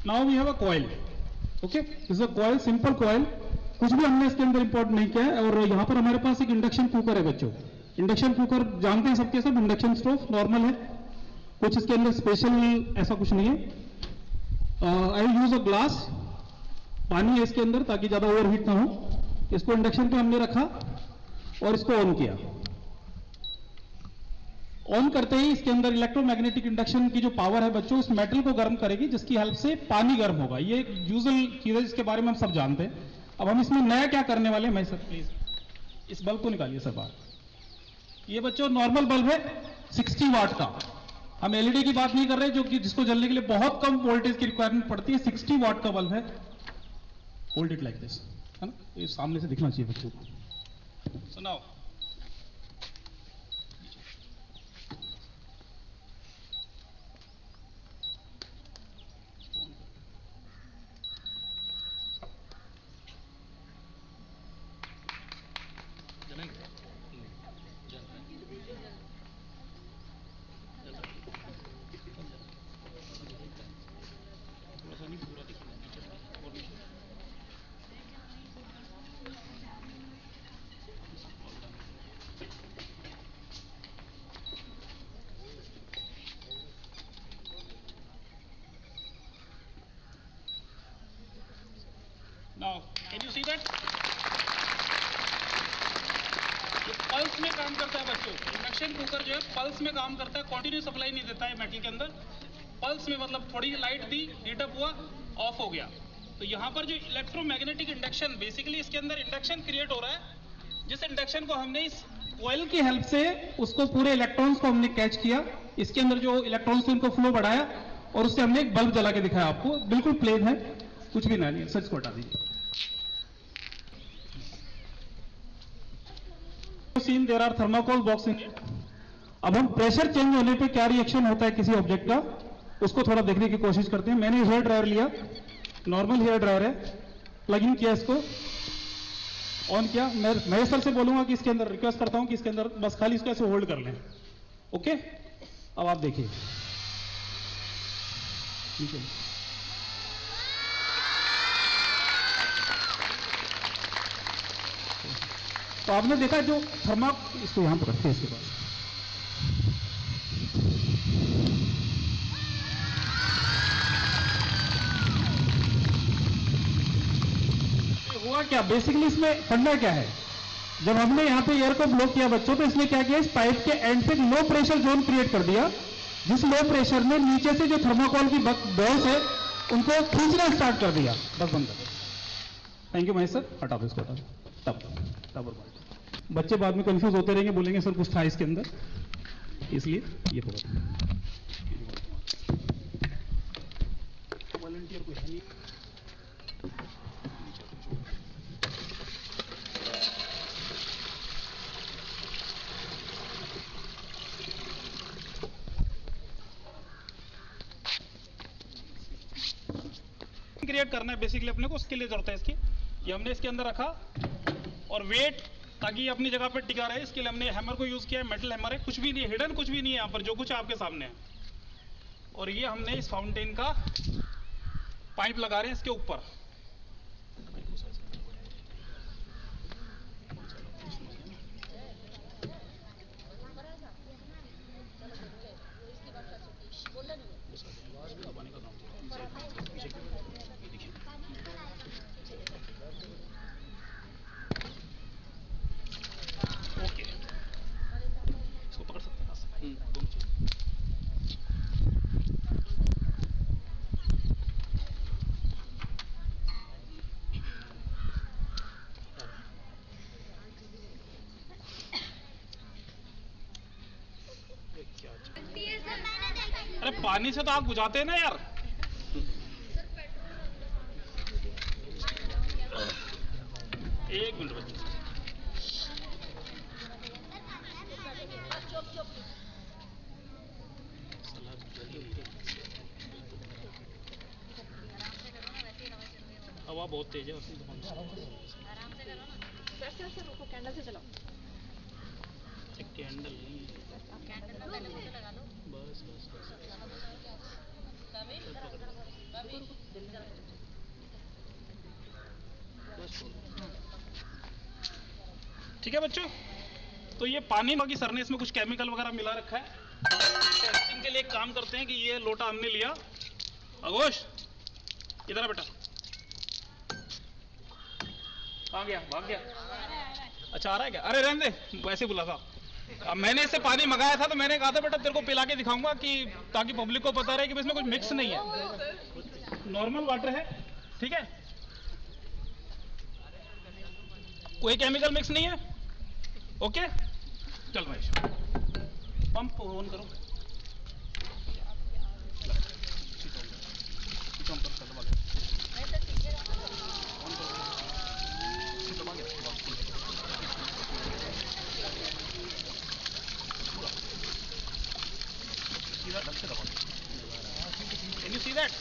Speaker 10: Now we have a coil. Okay, this is a coil, simple coil. कुछ भी हमने इसके अंदर इंपोर्ट नहीं किया है। और यहाँ पर हमारे पास एक इंडक्शन कुकर है बच्चों। इंडक्शन कुकर जानते हैं सबके सब, इंडक्शन स्टोव नॉर्मल है, कुछ इसके अंदर स्पेशल ऐसा कुछ नहीं है। आई यूज अ ग्लास, पानी है इसके अंदर ताकि ज्यादा ओवरहीट ना हो। इसको इंडक्शन पे हमने रखा और इसको ऑन किया। ऑन करते ही इसके अंदर इलेक्ट्रोमैग्नेटिक इंडक्शन की जो पावर है बच्चों, इस मेटल को गर्म करेगी, जिसकी हेल्प से पानी गर्म होगा। ये एक यूजुअल चीज है जिसके बारे में हम सब जानते हैं। अब हम इसमें नया क्या करने वाले हैं, मैं सर प्लीज इस बल्ब को निकालिए सर बाहर। ये बच्चों नॉर्मल बल्ब है 60 वाट का, हम एलईडी की बात नहीं कर रहे जो कि जिसको जलने के लिए बहुत कम वोल्टेज की रिक्वायरमेंट पड़ती है। 60 वाट का बल्ब है। होल्ड इट लाइक दिस, है ना, ये सामने से दिखना चाहिए बच्चों को।
Speaker 9: सुनाओ। Now, can you see that? ये पल्स में काम करता है बच्चों। इंडक्शन कुकर जो है पल्स में काम करता है, कंटिन्यू सप्लाई नहीं देता है मेटल के अंदर। पल्स में मतलब थोड़ी लाइट दी, हीटअप हुआ, ऑफ हो गया। तो यहाँ पर जो इलेक्ट्रोमैग्नेटिक इंडक्शन, बेसिकली इसके अंदर इंडक्शन क्रिएट हो रहा है, जिस इंडक्शन को हमने इस
Speaker 10: कॉइल की हेल्प से उसको पूरे इलेक्ट्रॉन्स को हमने कैच किया, इसके अंदर जो इलेक्ट्रॉन्स थे उनको फ्लो बढ़ाया और उससे हमने एक बल्ब जला के दिखाया आपको। बिल्कुल प्लेन है, कुछ भी नहीं है। सच को हटा दीजिए। Seen there are thermocol box in it. अब हम प्रेशर चेंज होने पे क्या रिएक्शन होता है किसी ऑब्जेक्ट का, उसको थोड़ा देखने की कोशिश करते हैं। मैंने हेयर ड्रायर लिया, नॉर्मल हेयर ड्रायर है, प्लग इन किया, इसको ऑन किया। मैं महेश सर से बोलूंगा कि इसके अंदर, रिक्वेस्ट करता हूं कि इसके अंदर बस खाली इसको ऐसे होल्ड कर लें। ओके, अब आप देखिए। ठीक है, तो आपने देखा जो थर्मा, इसको यहां पर रखते हैं इसके पास। हुआ क्या, बेसिकली इसमें फंडा क्या है, जब हमने यहाँ पे एयर को ब्लॉक किया बच्चों, तो इसने क्या किया, इस पाइप के एंड पे लो प्रेशर जोन क्रिएट कर दिया, जिस लो प्रेशर ने नीचे से जो थर्माकोल की बॉल्स है उनको खींचना स्टार्ट कर दिया। बस बंद कर। थैंक यू महेश सर, हटा दो इसको, हटा तब बच्चे बाद में कंफ्यूज होते रहेंगे, बोलेंगे सर कुछ था इसके अंदर, इसलिए ये होगा। वॉलंटियर कोई है नहीं।
Speaker 9: क्रिएट करना है बेसिकली अपने को, उसके लिए जरूरत है इसकी। ये हमने इसके अंदर रखा और वेट, ताकि ये अपनी जगह पर टिका रहे, इसके लिए हमने हैमर को यूज किया है। मेटल हैमर है, कुछ भी नहीं है, हिडन कुछ भी नहीं है यहाँ पर, जो कुछ आपके सामने है। और ये हमने इस फाउंटेन का पाइप लगा रहे हैं इसके ऊपर। ओके, इसको पकड़ सकते हैं। अरे पानी से तो आग बुझाते हैं ना यार। एक मिनट बच्चे, हवा बहुत तेज है उसमें। कैंडल से चलाओ। कैंडल नहीं, बस बस बस बस ठीक है बच्चों? तो ये पानी बाकी सर ने इसमें कुछ केमिकल वगैरह मिला रखा है। टेस्टिंग के लिए एक काम करते हैं कि ये लोटा हमने लिया। अघोष इधर आ बेटा। कहाँ गया? भाग गया? अच्छा आ रहा है क्या? अरे रहने दे, वैसे बुला था। अब मैंने इससे पानी मंगाया था तो मैंने कहा था बेटा तेरे को पिला के दिखाऊंगा कि ताकि पब्लिक को पता रहे कि इसमें कुछ मिक्स नहीं है, नॉर्मल वाटर है। ठीक है, कोई केमिकल मिक्स नहीं है। ओके चल महेश, पंप ऑन करो। Can you see that?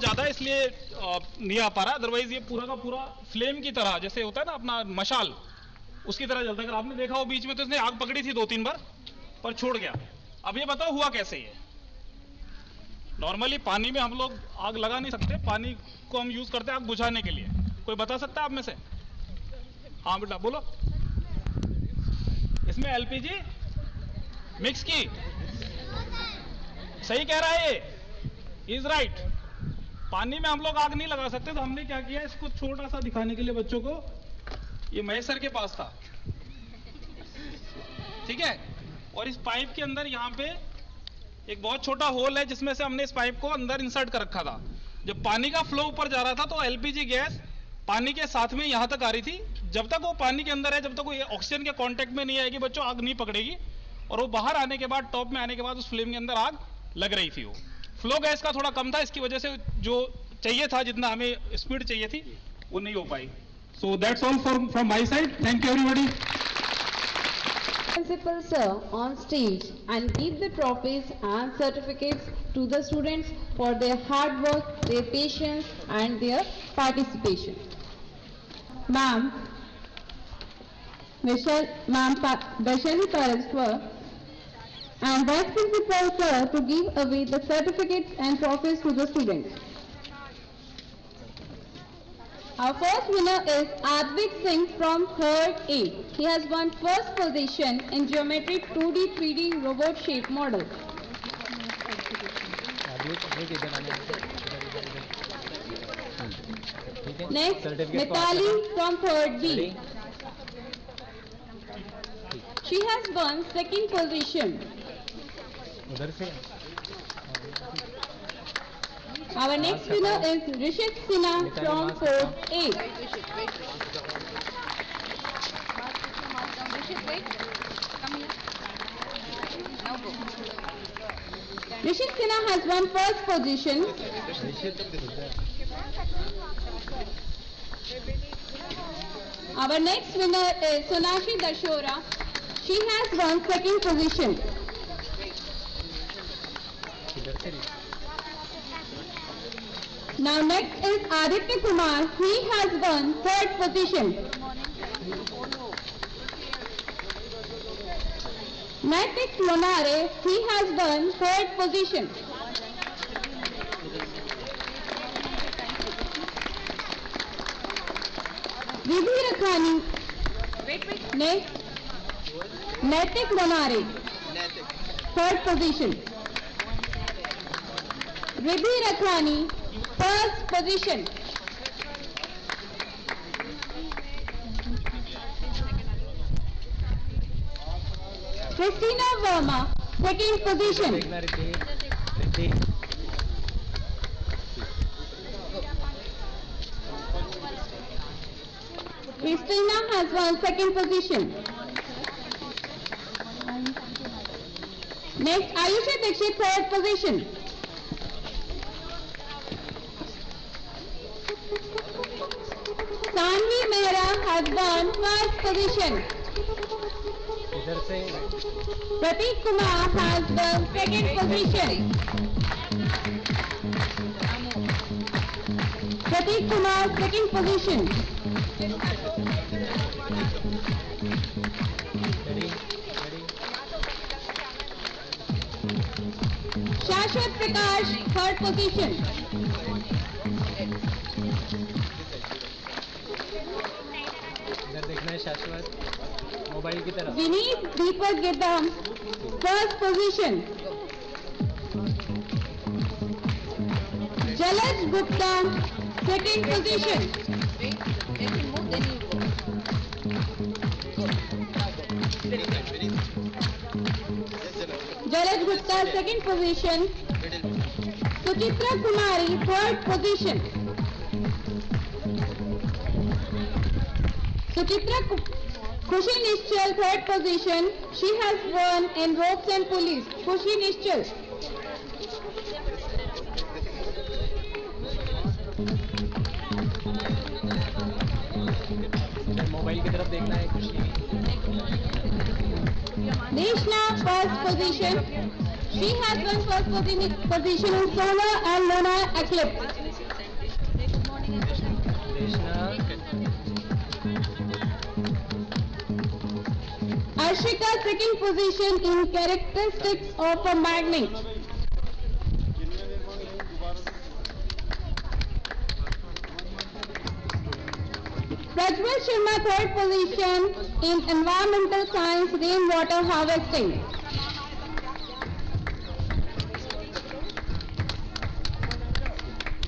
Speaker 9: ज्यादा इसलिए नहीं आ पा रहा, अदरवाइज ये पूरा का पूरा फ्लेम की तरह जैसे होता है ना अपना मशाल, उसकी तरह जलता है। अगर आपने देखा हो बीच में तो इसने आग पकड़ी थी 2-3 बार पर छोड़ गया। अब ये बताओ हुआ कैसे ये? नॉर्मली पानी में हम लोग आग लगा नहीं सकते, पानी को हम यूज करते हैं आग बुझाने के लिए। कोई बता सकता है आप में से? हाँ बेटा बोलो। इसमें एलपीजी मिक्स की, सही कह रहा है ये, इज राइट। पानी में हम लोग आग नहीं लगा सकते, तो हमने क्या किया, इसको छोटा सा दिखाने के लिए बच्चों को, ये महेश सर के पास था, ठीक है। और इस पाइप के अंदर यहाँ पे एक बहुत छोटा होल है जिसमें से हमने इस पाइप को अंदर इंसर्ट कर रखा था। जब पानी का फ्लो ऊपर जा रहा था तो एलपीजी गैस पानी के साथ में यहाँ तक आ रही थी। जब तक वो पानी के अंदर है, जब तक वो ऑक्सीजन के कांटेक्ट में नहीं आएगी बच्चों, आग नहीं पकड़ेगी। और वो बाहर आने के बाद, टॉप में आने के बाद उस फ्लेम के अंदर आग लग रही थी। वो फ्लो गैस का थोड़ा कम था, इसकी वजह से जो चाहिए था, जितना हमें स्पीड चाहिए थी, वो नहीं हो पाई।
Speaker 10: So that's all from my side. Thank you everybody.
Speaker 7: Principal sir on stage and give the trophies and certificates to the students for their hard work, their patience and their participation. Ma'am, Vaishali Paraswar and Vice Principal sir to give away the certificates and trophies to the students. Our first winner is Advik Singh from 3rd A. He has won first position in geometry 2D 3D robot shape model. Next, Mitali from 3rd B. She has won second position. Our next winner is Rishit Sinha from 4th A. Rishit Sinha has won first position. Our next winner is Sonashi Dashora. She has won second position. Now next is Aditya Kumar. He has won third position. Next Lonare. He has won third position. Vidhi Rakhani. Next. Naitik Lonare. Third position. Vidhi Rakhani. First position. Christina Verma, second position. Christina has won second position. Next, Ayusha Dixit, third position. Sanvi Mehra has won first position. Prateek Kumar has won second position. Prateek Kumar, second position. Shashwat Prakash, third position.
Speaker 11: इधर देखना है शाश्वत, mobile की तरफ.
Speaker 7: Vineet Deepak Girdham, first position. Jalaj Gupta, second position. Jalaj Gupta, second position. Suchitra Kumari, third position. Khushi Nishchal, third position. She has won in ropes and pulleys. Khushi Nishchal.
Speaker 11: Mobile की तरफ देखना है. खुशी.
Speaker 7: Nishna, first position. She has won first position in solo and lunar eclipse.
Speaker 11: देशना.
Speaker 7: Arshika, second position in characteristics of a magnet. Prajwal Sharma, third position in environmental science rainwater harvesting.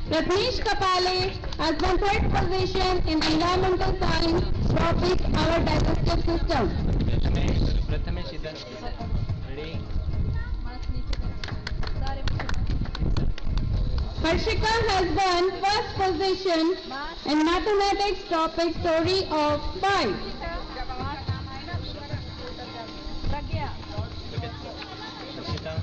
Speaker 7: Pratnesh Kapale has won third position in environmental science topic our digestive system.
Speaker 11: Prathamesh इधर. Ready.
Speaker 7: Harshika has won first position in mathematics topic story of pi.
Speaker 11: Harshita.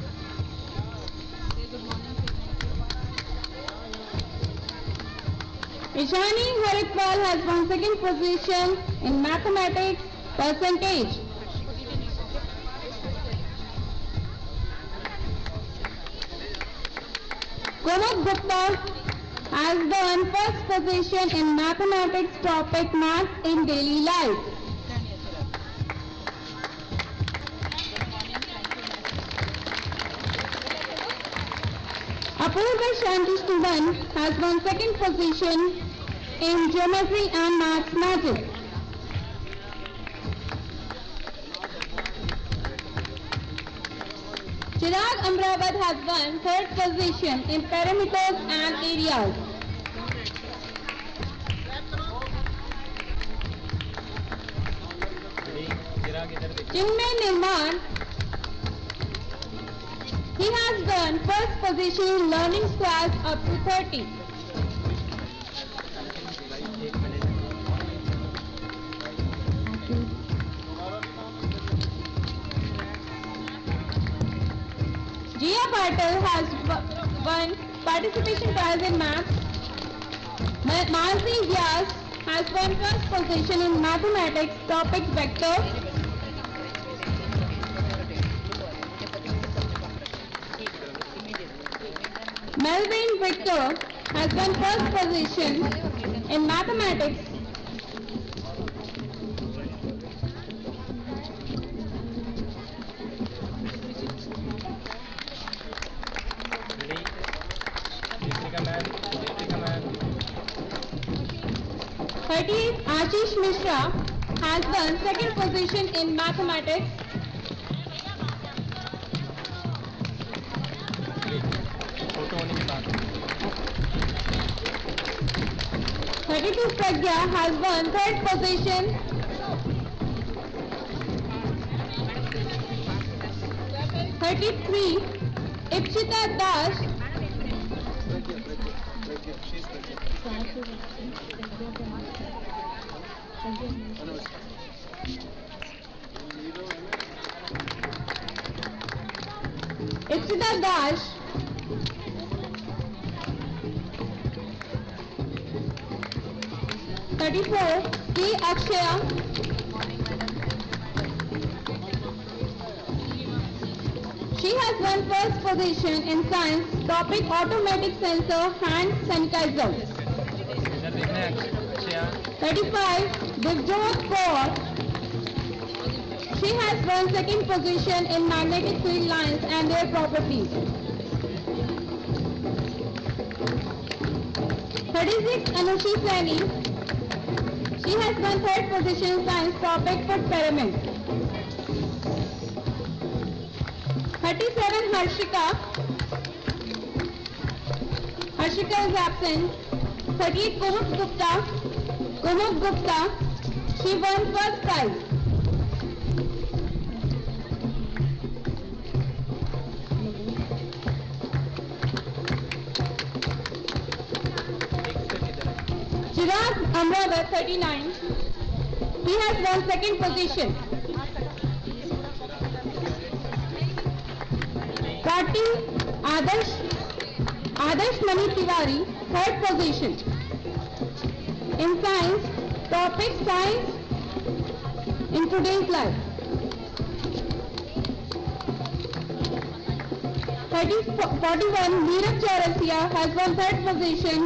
Speaker 7: Ishani Haritwal has won second position in mathematics percentage. Kumud Gupta has won first position in mathematics topic math in daily life. Apurva Shanti Stuban has won second position in geometry and maths magic. Chirag Amrawat has won third position in perimeters and areas. Chinmay Nirman, he has won first position in learning squads up to 30. Jia Patel has won participation prize in maths. Marzi Vyas has won first position in mathematics topic vector. Melvin Victor has won first position in mathematics. Ashish Mishra has won second position in mathematics.
Speaker 11: Photo होने के बाद.
Speaker 7: 32 Pragya has won third position. Ipshita Das Ipshita Dash 34 K Akshaya She has won first position in science topic automatic sensor hand sanitizer. 35 Divjot Kaur. She has won second position in magnetic field lines and their properties. 36 Anushi Saini. She has won 3rd position in science topic for pyramid. 37 Harshika. Harshika is absent. 38 Kumuk Gupta. Kumuk Gupta. She won 1st prize. Chirag Amrawat 39. He has won 2nd position. Kati Adarsh Mani Tiwari 3rd position. In science, topic science in today's life. 41 Neeraj Chaurasia has won 3rd position.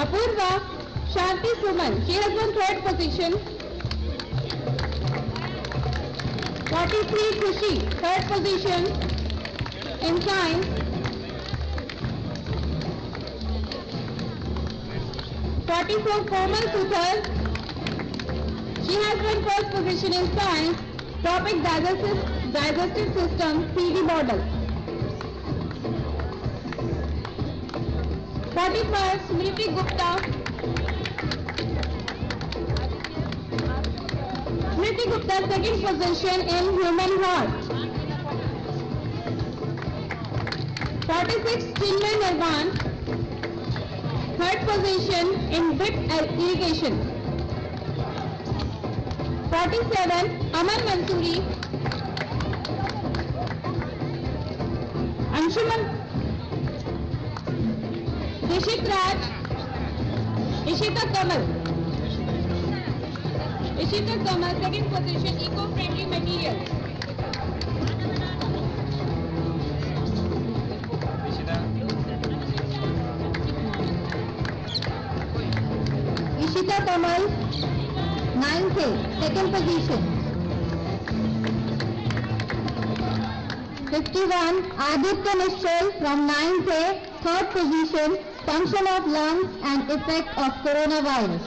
Speaker 7: Apurva Shanti Suman. She has won 3rd position. 43 Khushi, 3rd position in science. 44 Komal Suthar. She has won 1st position in science. Topic digestive system, CD model. 45 Smriti Gupta. Smriti Gupta 2nd position in human heart. 46 Chinmay Nirvan 3rd position in drip irrigation. 47 Aman Mansoori. Anshuman Rishit Raj. Ishita Kamal. Ishita Kamal 2nd position eco-friendly materials. Ishita Kamal 9th, 2nd position. 51 Aditya Nishchal from 9th, 3rd position. Function of lungs and effect of coronavirus.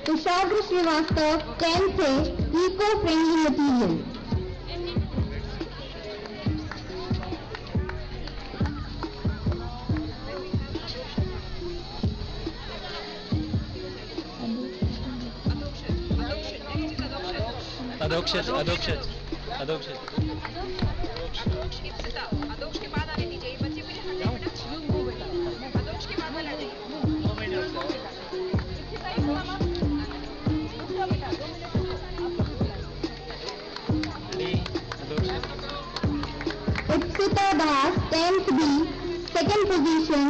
Speaker 7: Kushagra Srivastav 10th, eco-friendly material.
Speaker 11: अधोक्षज
Speaker 1: अधोक्ष के बाद आने दीजिए बच्चे मुझे हाथ बेटा अधोक्ष के बाद आने दीजिए
Speaker 2: Ipsita Das 10th B 2nd position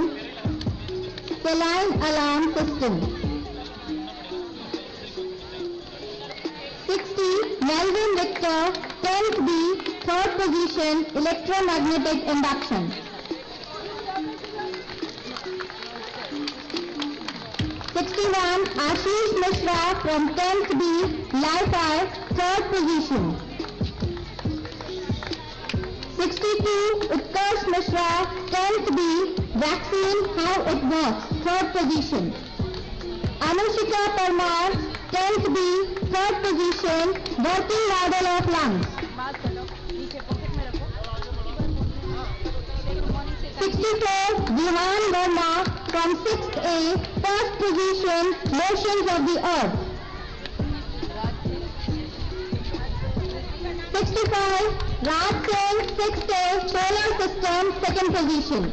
Speaker 2: saline alarm system. 60 Melvin Victor 10th B 3rd position electromagnetic induction. 61 Ashish Mishra from 10th B Life Eye 3rd position. 62 Utkarsh Mishra 10th B vaccine how it works 3rd position. Anushika Parmar 10th B 3rd position working model of lungs. 64 Vihan Verma from 6th A 1st position motions of the earth. 65 Raj Sen 6th A solar system 2nd position.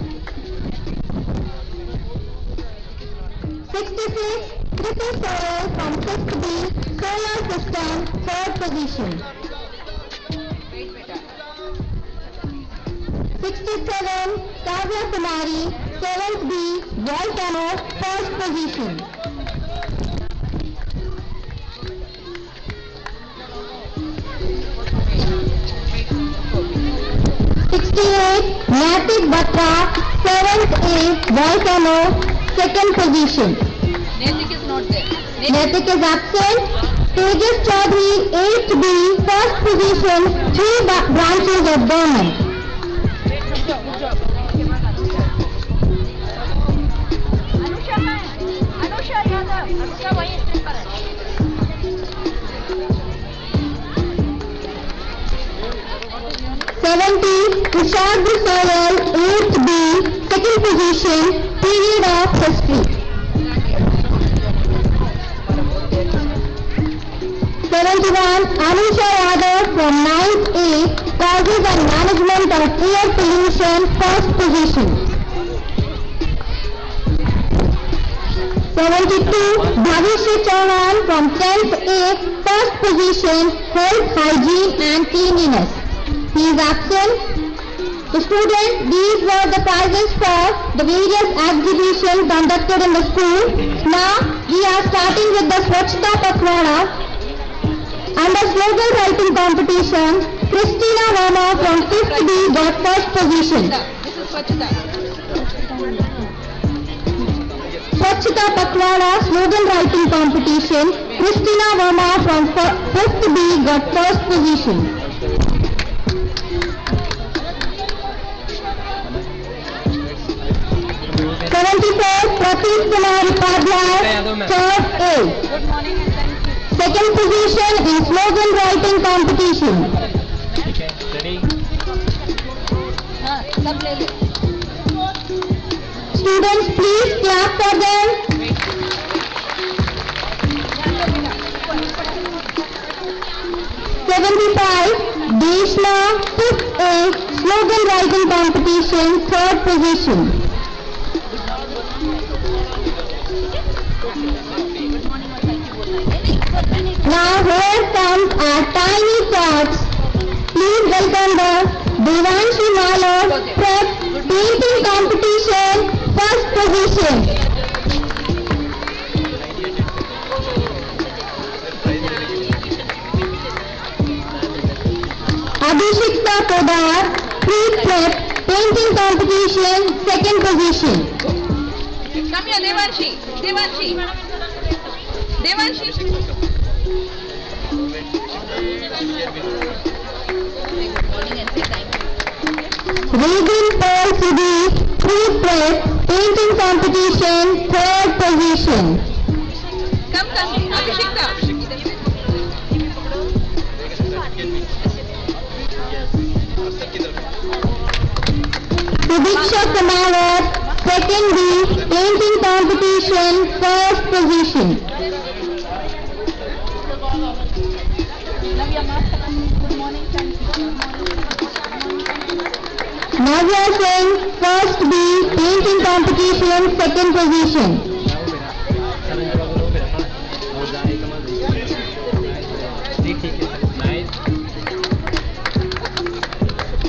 Speaker 2: 66 Kriti Soil from 6th B solar system 3rd position. 67 Kavya Kumari 7th B volcano 1st position. 68 Naitik Batra, 7th A, Volcano, 2nd position.
Speaker 7: Naitik is not there.
Speaker 2: Naitik is absent. Tejas Chaudhary, 8th B, 1st position, 3 branches of government.
Speaker 7: Anusha वहीं stage पर है.
Speaker 2: 70, Tushar Soyal, 8th B, 2nd position, period of history. 71, Anusha Yadav from 9th A, causes and management of air pollution, 1st position. 72, Bhavishya Chauhan from 10th A, 1st position, health, hygiene and cleanliness. He is absent. The students, these were the prizes for the various exhibitions conducted in the school. Now, we are starting with the Swachhta Pakhwada. Under slogan writing competition, Christina Verma from 5th B got 1st position.
Speaker 7: This is Swachhta.
Speaker 2: Swachhta Pakhwada slogan writing competition, Christina Verma from 5th B got 1st position. 74, Prateek Kumar Upadhyay, 3rd A.
Speaker 7: Good morning and thank you.
Speaker 2: 2nd position in slogan writing competition.
Speaker 11: ठीक है, ready?
Speaker 7: हाँ, सब ले ले.
Speaker 2: Students, please clap for them. 75, Deshna, 5th A, slogan writing competition, 3rd position. Now here comes our tiny tots. Please welcome the Devanshi Malor Prep Painting Competition, 1st position. Abhishekta Podar, Pre-Prep Painting Competition, 2nd position.
Speaker 7: Come here, Devanshi. Devanshi. Devanshi.
Speaker 2: Regan Paul Sudhi, Pre-Prep Painting Competition, 3rd position.
Speaker 7: Come, Abhishekta.
Speaker 2: Sudiksha Kumawat, 2nd B, Painting Competition, 1st position. Navya Singh, 1st B, Painting Competition, 2nd position.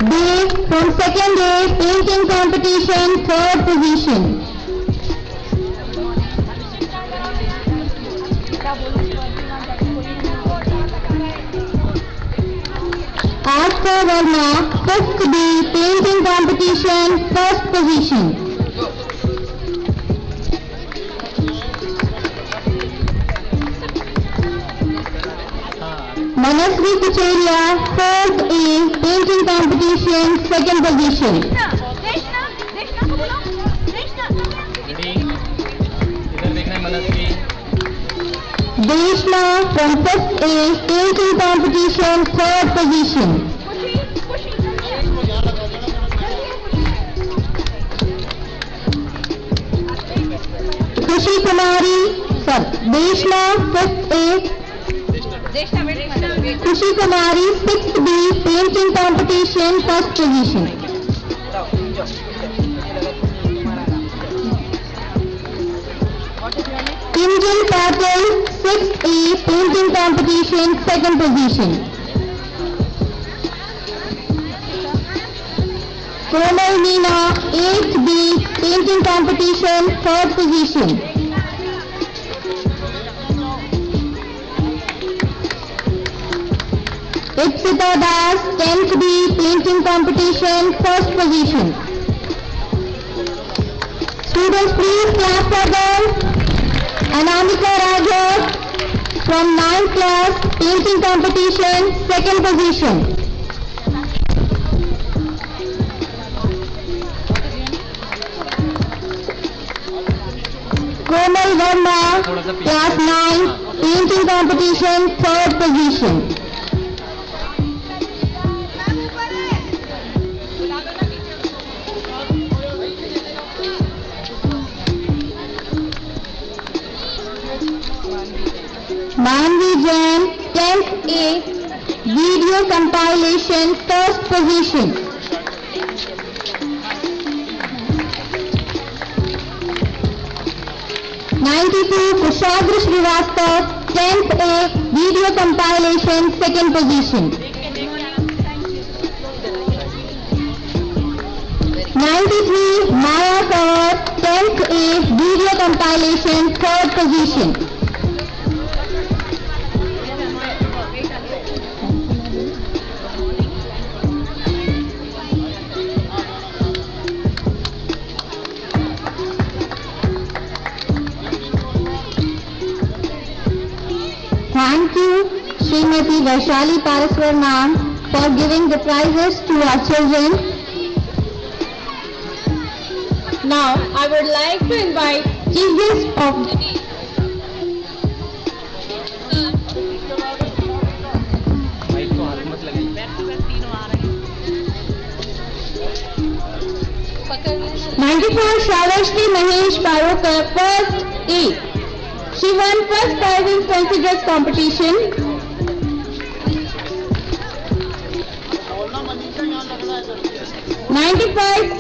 Speaker 2: B, from 2nd A, Painting Competition, 3rd position. Aashka Verma, 5th B, Painting Competition, 1st position. Manasvi Kucheria, 4th A, Painting Competition, 2nd position.
Speaker 11: Ready? इधर देखना है मनस्वी.
Speaker 2: Deshna from 5th A, Painting Competition, 3rd position. Khushi Kumari, Deshna, 5th A, Khushi Kumari, 6th B, Painting Competition, 1st position. Kinjal Patel, 6th A, Painting Competition, 2nd position. Komal Meena, 8th B, Painting Competition, 3rd position. Ipsita Das, 10th B, painting competition, first position. Students, please clap for them. Anamika Rajat from 9th class, painting competition, second position. Komal Verma, class 9, painting competition, third position. Manvi Jain, 10th A, video compilation, first position. Kushagra Srivastav, 10th A, video compilation, second position. 93 Maya Kaur, 10th A, video compilation, third position. Thank you, Srimati Vaishali Paraswaran, for giving the prizes to our children.
Speaker 7: Now, I would like to invite
Speaker 2: Chief guest of the day.
Speaker 11: Mic को हाथ मत लगाइए
Speaker 2: 94 Shavashti Mahesh Parokar, first A. She won first prize in fancy dress competition. 95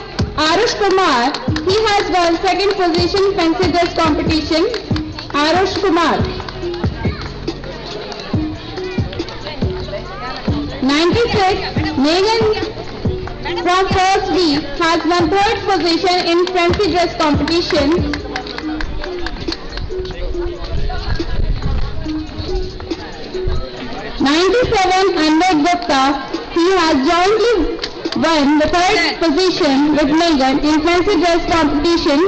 Speaker 2: Arush Kumar, he has won second position in fancy dress competition. Arush Kumar. 96 Megan from first B has won third position in fancy dress competition. 97 Anved Gupta, he has jointly won the third position with Megan in fancy dress competition.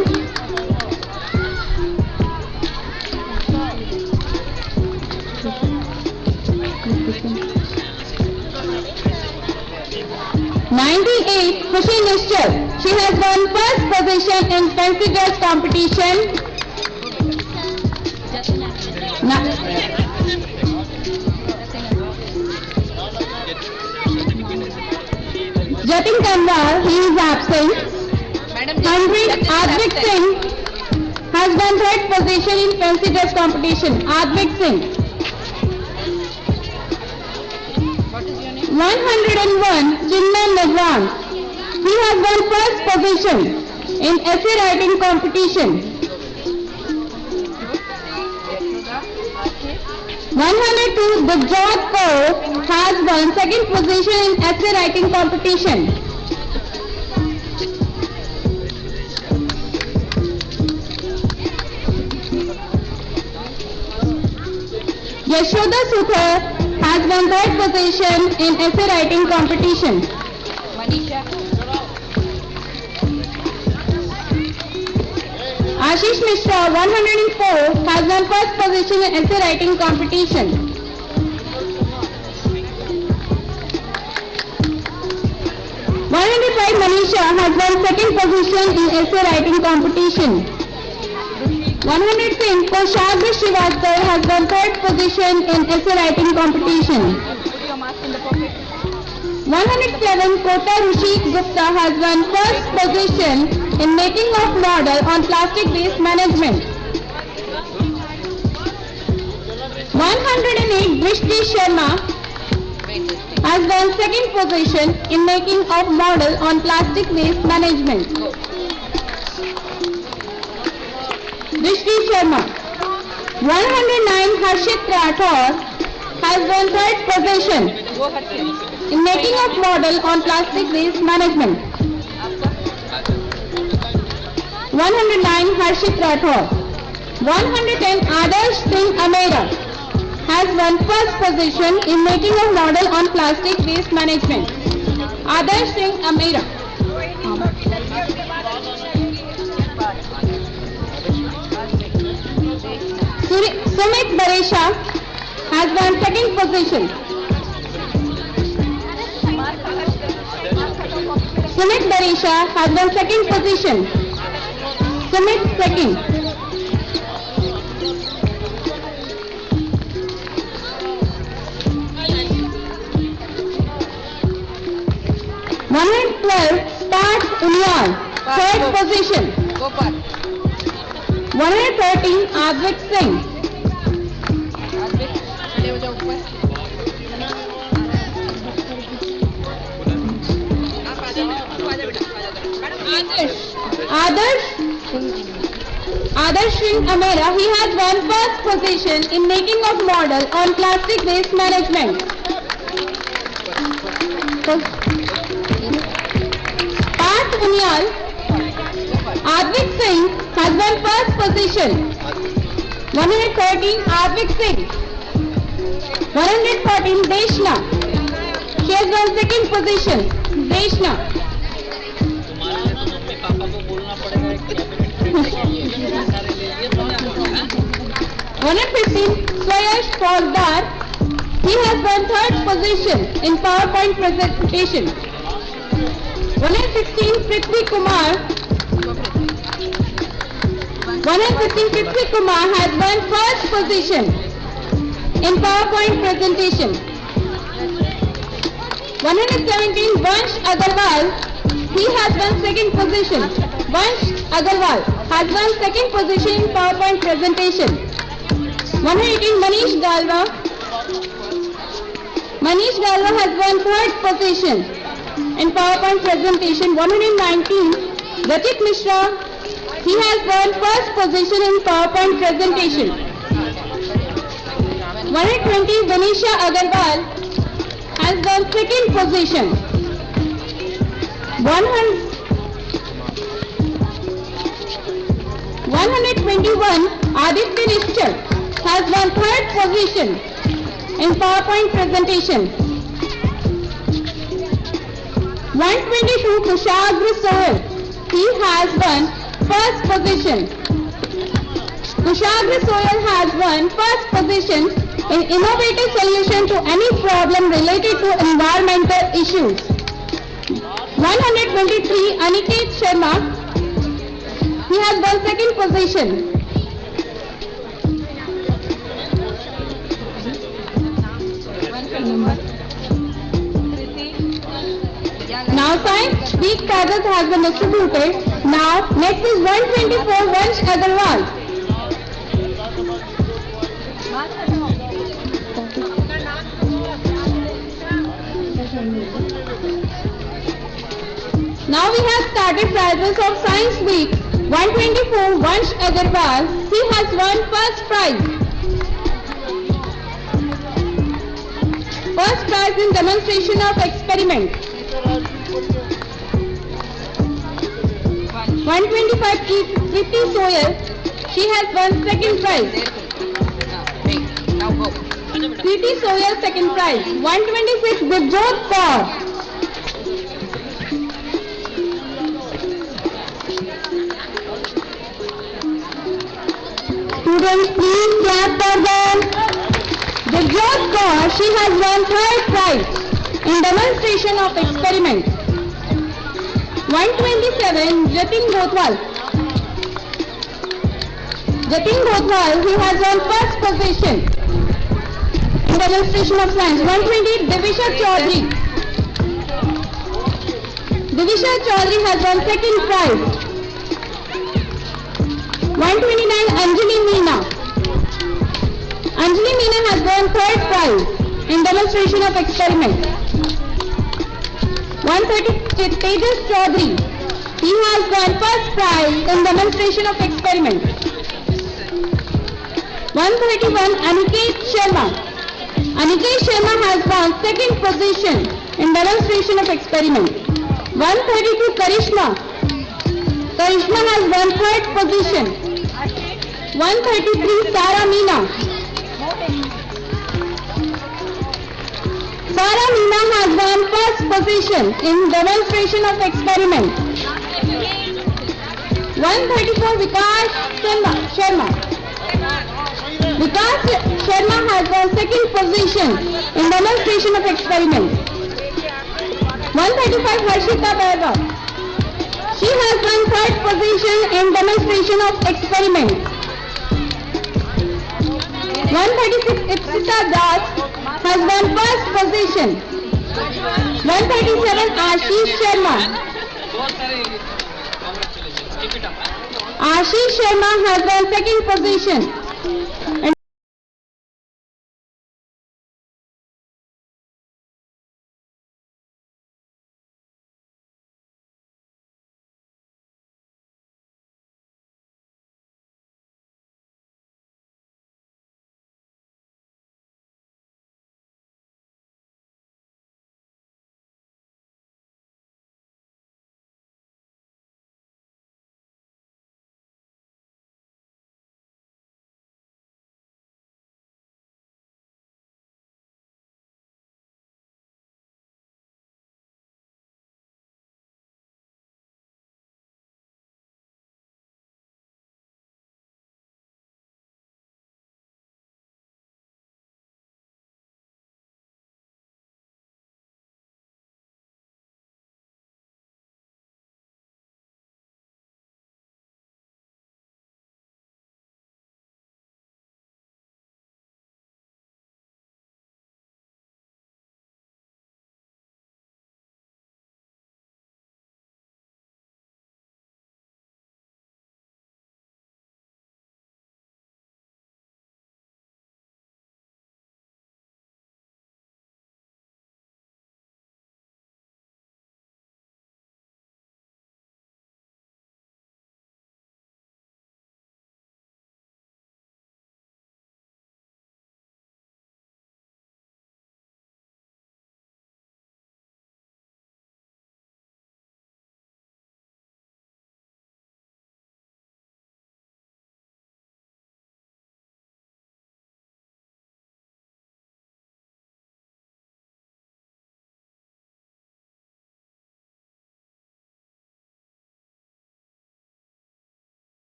Speaker 2: 98 Khushi Nishchal, she has won first position in fancy dress competition. Jatin Kanwar, he is absent. 100 Advik Singh has won third position in fancy dress competition. Advik Singh. 101 Chinmay Nagwan, he has won first position in essay writing competition. 102 Gujjot Kaur has won second position in essay writing competition. 1 Yashoda Suthar has won third position in essay writing competition. Ashish Mishra, 104, has won first position in essay writing competition. 105 Manisha has won second position in essay writing competition. 110 Kushagra Srivastav has won third position in essay writing competition. 107 Kota Rushi Gupta has won first position in making of model on plastic waste management. 108 Drishti Sharma has won second position in making of model on plastic waste management. Drishti Sharma. 109 Harshit Rathore has won third position in making of model on plastic waste management. 109 Harshit Rathore. 110 Adarsh Singh Amera
Speaker 7: has won first position in making a model on plastic waste management. Adarsh Singh Amira. Sumit Baresha has won second position. Sumit Baresha has won second position. Sumit second. Parth Unyal, third position. 113 Advik Singh. Adarsh Singh Amera, he has won first position in making of model on plastic waste management. Parth Unyal, Advik Singh has won first position. 113 Advik Singh. 114 Deshna. She has won second position. Deshna. 115 Swayash Fauzdar. He has won third position in PowerPoint presentation. 116 Prithvi Kumar. 115 Prithvi Kumar has won first position in PowerPoint presentation. 117 Vansh Agarwal. He has won second position. Vansh Agarwal has won second position in PowerPoint presentation. 118 Manish Galwa. Manish Galwa has won third position in PowerPoint presentation. 119 Ratik Mishra. He has won first position in PowerPoint presentation. 120 Vanisha Agarwal has won second position. 121 Aditya Nishchal has won third position in PowerPoint presentation. 122 Kushagra Sohel, he has won first position. Kushagra Sohel has won first position in innovative solution to any problem related to environmental issues. 123 Aniket Sharma, he has won second position. Now science week kagas has been distributed. Now next is 124 Vansh Agarwal. Now we have started prizes of Science Week. 124 Vansh Agarwal, he has won first prize. First prize in demonstration of experiment. 125 Kriti Soyal, she has won second prize. Kriti Soyal second prize. 126 Gurjot Kaur. Students, please clap for them. Gurjot Kaur, she has won third prize in demonstration of experiment. 127 Jatin Gothwal. Jatin Gothwal, he has won first position in demonstration of science. 120 Divisha Chaudhary. Divisha Chaudhary has won second prize. 129 Anjali Meena. Anjali Meena has won third prize in demonstration of experiment. 130 Tejas Chaudhary. He has won first prize in demonstration of experiment. 131 Aniket Sharma. Aniket Sharma has won second position in demonstration of experiment. 132 Karishma. Karishma has won third position. 133 Sara Meena. has won first position in demonstration of experiment. 134 Vikas Sharma. Vikas Sharma has won second position in demonstration of experiment. 135 Harshita Vaibhav. She has won third position in demonstration of experiment. 136 Ipsita Das has won first position. 137 Ashish Sharma. Ashish Sharma has won second position. And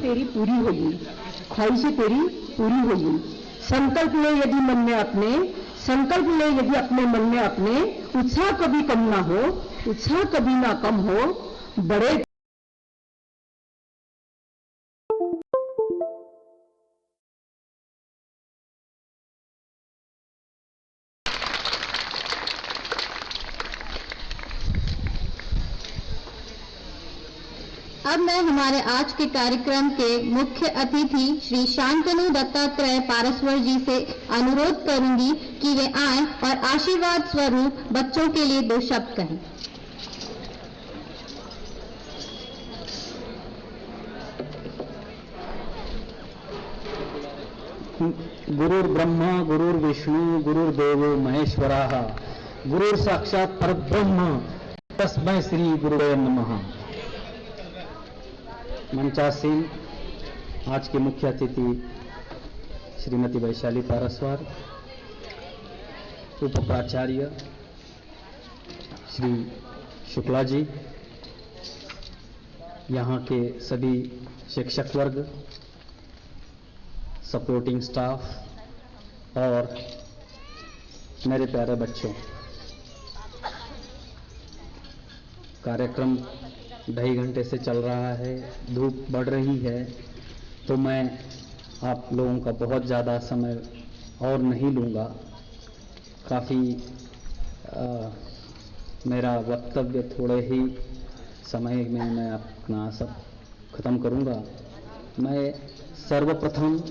Speaker 12: तेरी पूरी होगी, ख्वाहिशें तेरी पूरी होगी। संकल्प ले यदि मन में अपने, संकल्प ले यदि अपने मन में अपने, उत्साह कभी कम ना हो, उत्साह कभी ना कम हो, बड़े
Speaker 2: अब मैं हमारे आज के कार्यक्रम के मुख्य अतिथि श्री शांतनु दत्तात्रेय पारस्वर जी से अनुरोध करूंगी कि वे आएं और आशीर्वाद स्वरूप बच्चों के लिए 2 शब्द कहें।
Speaker 10: गुरुर् ब्रह्मा गुरुर्विष्णु गुरुर्देवो महेश्वराः गुरुर् साक्षात् परब्रह्म तस्मै श्री गुरुवे नमः। मंचासीन आज के मुख्य अतिथि श्रीमती वैशाली पारस्वार, उप प्राचार्य श्री शुक्ला जी, यहाँ के सभी शिक्षक वर्ग, सपोर्टिंग स्टाफ और मेरे प्यारे बच्चों, कार्यक्रम 2.5 घंटे से चल रहा है, धूप बढ़ रही है, तो मैं आप लोगों का बहुत ज़्यादा समय और नहीं लूँगा। काफ़ी मेरा वक्तव्य थोड़े ही समय में मैं अपना सब खत्म करूँगा। मैं सर्वप्रथम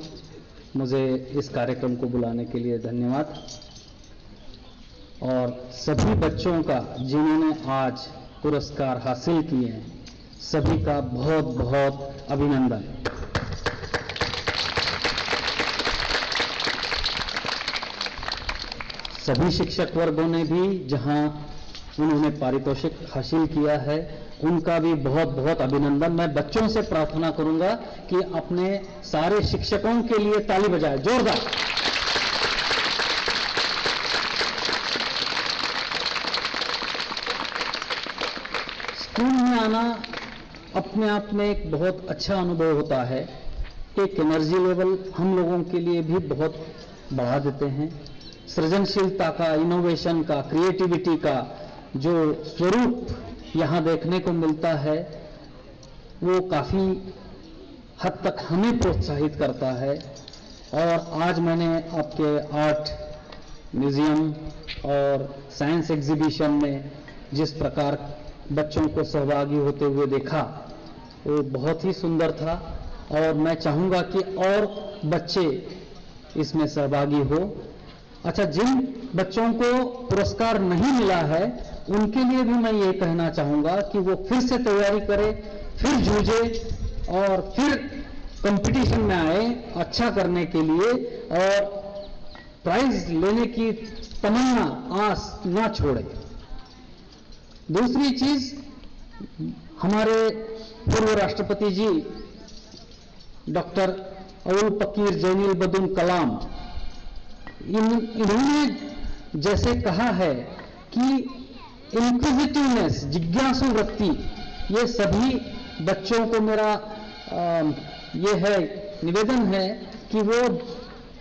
Speaker 10: मुझे इस कार्यक्रम को बुलाने के लिए धन्यवाद, और सभी बच्चों का जिन्होंने आज पुरस्कार हासिल किए हैं, सभी का बहुत बहुत अभिनंदन। सभी शिक्षक वर्गों ने भी जहां उन्होंने पारितोषिक हासिल किया है, उनका भी बहुत बहुत अभिनंदन। मैं बच्चों से प्रार्थना करूंगा कि अपने सारे शिक्षकों के लिए ताली बजाएं, जोरदार। स्कूल में आना अपने आप में एक बहुत अच्छा अनुभव होता है, एक एनर्जी लेवल हम लोगों के लिए भी बहुत बढ़ा देते हैं। सृजनशीलता का, इनोवेशन का, क्रिएटिविटी का जो स्वरूप यहाँ देखने को मिलता है, वो काफ़ी हद तक हमें प्रोत्साहित करता है। और आज मैंने आपके आर्ट म्यूजियम और साइंस एग्जीबिशन में जिस प्रकार बच्चों को सहभागी होते हुए देखा, वो बहुत ही सुंदर था, और मैं चाहूँगा कि और बच्चे इसमें सहभागी हो। अच्छा, जिन बच्चों को पुरस्कार नहीं मिला है, उनके लिए भी मैं ये कहना चाहूँगा कि वो फिर से तैयारी करें, फिर जूझे और फिर कंपटीशन में आए अच्छा करने के लिए, और प्राइज लेने की तमन्ना, आस ना छोड़े। दूसरी चीज, हमारे पूर्व राष्ट्रपति जी डॉक्टर अबुल पकीर जैनुल बदुन कलाम, इन्होंने जैसे कहा है कि इंक्विजिटिवनेस, जिज्ञासु वृत्ति, ये सभी बच्चों को मेरा ये है निवेदन है कि वो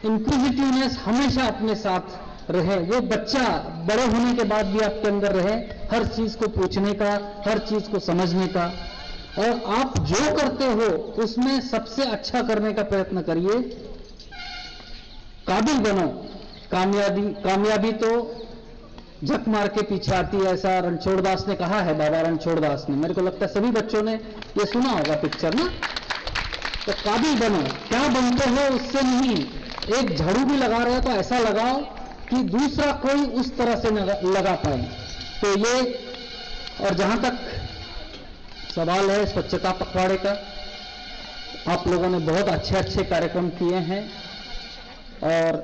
Speaker 10: इंक्विजिटिवनेस हमेशा अपने साथ रहे। वो बच्चा बड़े होने के बाद भी आपके अंदर रहे, हर चीज को पूछने का, हर चीज को समझने का, और आप जो करते हो उसमें सबसे अच्छा करने का प्रयत्न करिए। काबिल बनो। कामयाबी तो झक मार के पीछे आती है, ऐसा रणछोड़ दास ने कहा है, बाबा रणछोड़ दास ने। मेरे को लगता है सभी बच्चों ने ये सुना होगा पिक्चर ना। तो काबिल बनो। क्या बनते हो उससे नहीं, एक झाड़ू भी लगा रहे हो तो ऐसा लगाओ कि दूसरा कोई उस तरह से लगा पाए। तो ये, और जहां तक सवाल है स्वच्छता पखवाड़े का, आप लोगों ने बहुत अच्छे अच्छे कार्यक्रम किए हैं, और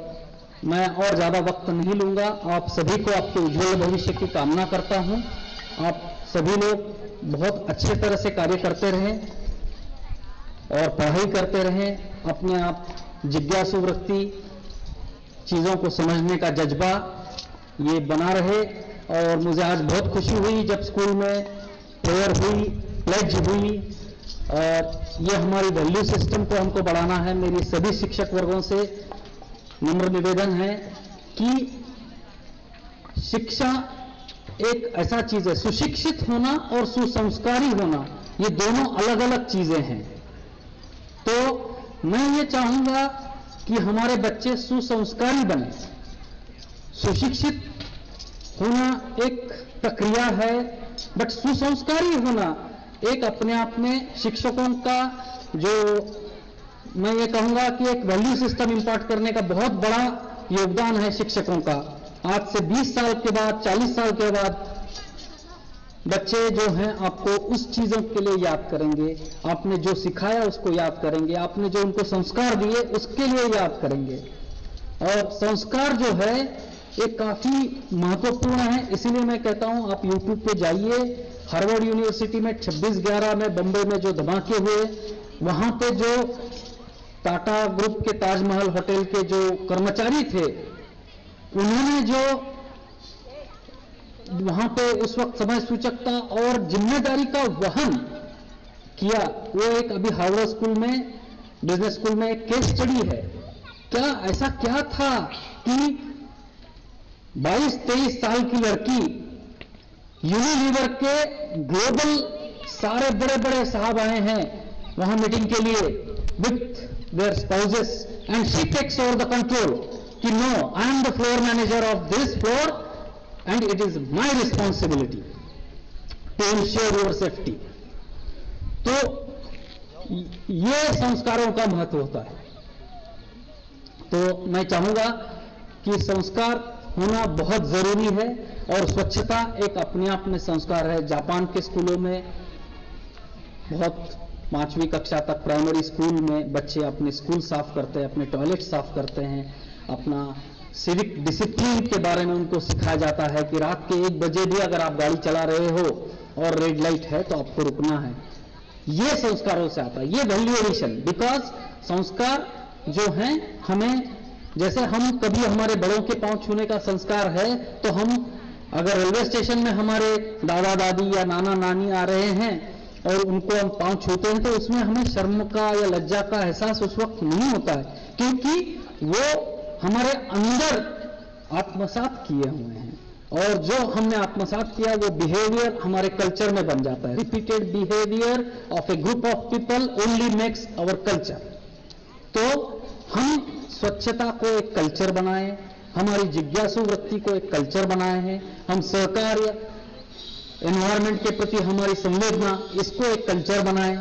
Speaker 10: मैं और ज्यादा वक्त नहीं लूंगा। आप सभी को आपके उज्जवल भविष्य की कामना करता हूं। आप सभी लोग बहुत अच्छे तरह से कार्य करते रहें और पढ़ाई करते रहें। अपने आप जिज्ञासु वृत्ति, चीजों को समझने का जज्बा ये बना रहे। और मुझे आज बहुत खुशी हुई जब स्कूल में प्रेयर हुई, प्लेज हुई, और ये हमारी वैल्यू सिस्टम को हमको बढ़ाना है। मेरी सभी शिक्षक वर्गों से नम्र निवेदन है कि शिक्षा एक ऐसा चीज है, सुशिक्षित होना और सुसंस्कारी होना ये दोनों अलग अलग चीजें हैं। तो मैं ये चाहूंगा कि हमारे बच्चे सुसंस्कारी बने। सुशिक्षित होना एक प्रक्रिया है, बट सुसंस्कारी होना एक अपने आप में शिक्षकों का, जो मैं ये कहूंगा कि एक वैल्यू सिस्टम इंपोर्ट करने का बहुत बड़ा योगदान है शिक्षकों का। आज से 20 साल के बाद, 40 साल के बाद बच्चे जो हैं आपको उस चीजों के लिए याद करेंगे, आपने जो सिखाया उसको याद करेंगे, आपने जो उनको संस्कार दिए उसके लिए याद करेंगे। और संस्कार जो है ये काफी महत्वपूर्ण है। इसीलिए मैं कहता हूं आप YouTube पे जाइए, हार्वर्ड यूनिवर्सिटी में 26/11 में बंबई में जो धमाके हुए, वहां पे जो टाटा ग्रुप के ताजमहल होटल के जो कर्मचारी थे, उन्होंने जो वहां पे उस वक्त समय सूचकता और जिम्मेदारी का वहन किया, वो एक अभी हार्वर्ड स्कूल में, बिजनेस स्कूल में एक केस स्टडी है। क्या ऐसा क्या था कि 22-23 साल की लड़की यूनिलीवर के ग्लोबल सारे बड़े बड़े साहब आए हैं वहां मीटिंग के लिए with their spouses, and she takes over the control कि no, I am the floor manager of this floor and it is my responsibility to ensure your safety। तो ये संस्कारों का महत्व होता है। तो मैं चाहूंगा कि संस्कार होना बहुत जरूरी है, और स्वच्छता एक अपने आप में संस्कार है। जापान के स्कूलों में बहुत 5वीं कक्षा तक प्राइमरी स्कूल में बच्चे अपने स्कूल साफ करते हैं, अपने टॉयलेट साफ करते हैं, अपना सिविक डिसिप्लिन के बारे में उनको सिखाया जाता है कि रात के 1 बजे भी अगर आप गाड़ी चला रहे हो और रेड लाइट है तो आपको रुकना है। ये संस्कारों से आता है, ये वैल्यू एडिशन। बिकॉज संस्कार जो हैं हमें, जैसे हम कभी हमारे बड़ों के पांव छूने का संस्कार है, तो हम अगर रेलवे स्टेशन में हमारे दादा दादी या नाना नानी आ रहे हैं और उनको हम पांव छूते हैं, तो उसमें हमें शर्म का या लज्जा का एहसास उस वक्त नहीं होता है, क्योंकि वो हमारे अंदर आत्मसात किए हुए हैं। और जो हमने आत्मसात किया वो बिहेवियर हमारे कल्चर में बन जाता है। Repeated behaviour of a group of people only makes our culture. तो हम स्वच्छता को एक कल्चर बनाए, हमारी जिज्ञासु वृत्ति को एक कल्चर बनाए हैं, हम सहकार्य, एनवायरमेंट के प्रति हमारी संवेदना, इसको एक कल्चर बनाए।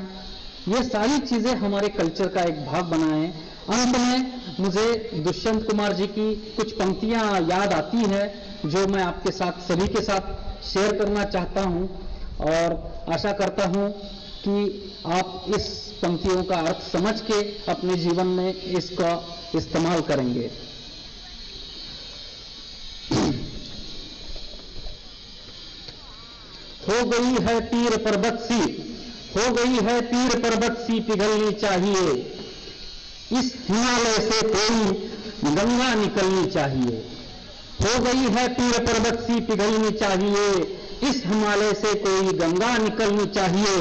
Speaker 10: ये सारी चीजें हमारे कल्चर का एक भाग बनाए। अंत में मुझे दुष्यंत कुमार जी की कुछ पंक्तियां याद आती है जो मैं आपके साथ, सभी के साथ शेयर करना चाहता हूं, और आशा करता हूं कि आप इस पंक्तियों का अर्थ समझ के अपने जीवन में इसका इस्तेमाल करेंगे। हो गई है पीर पर्वत सी, हो गई है पीर पर्वत सी पिघलनी चाहिए, इस हिमालय से कोई गंगा निकलनी चाहिए। हो गई है पीर पर्वत सी पिघलनी चाहिए, इस हिमालय से कोई गंगा निकलनी चाहिए।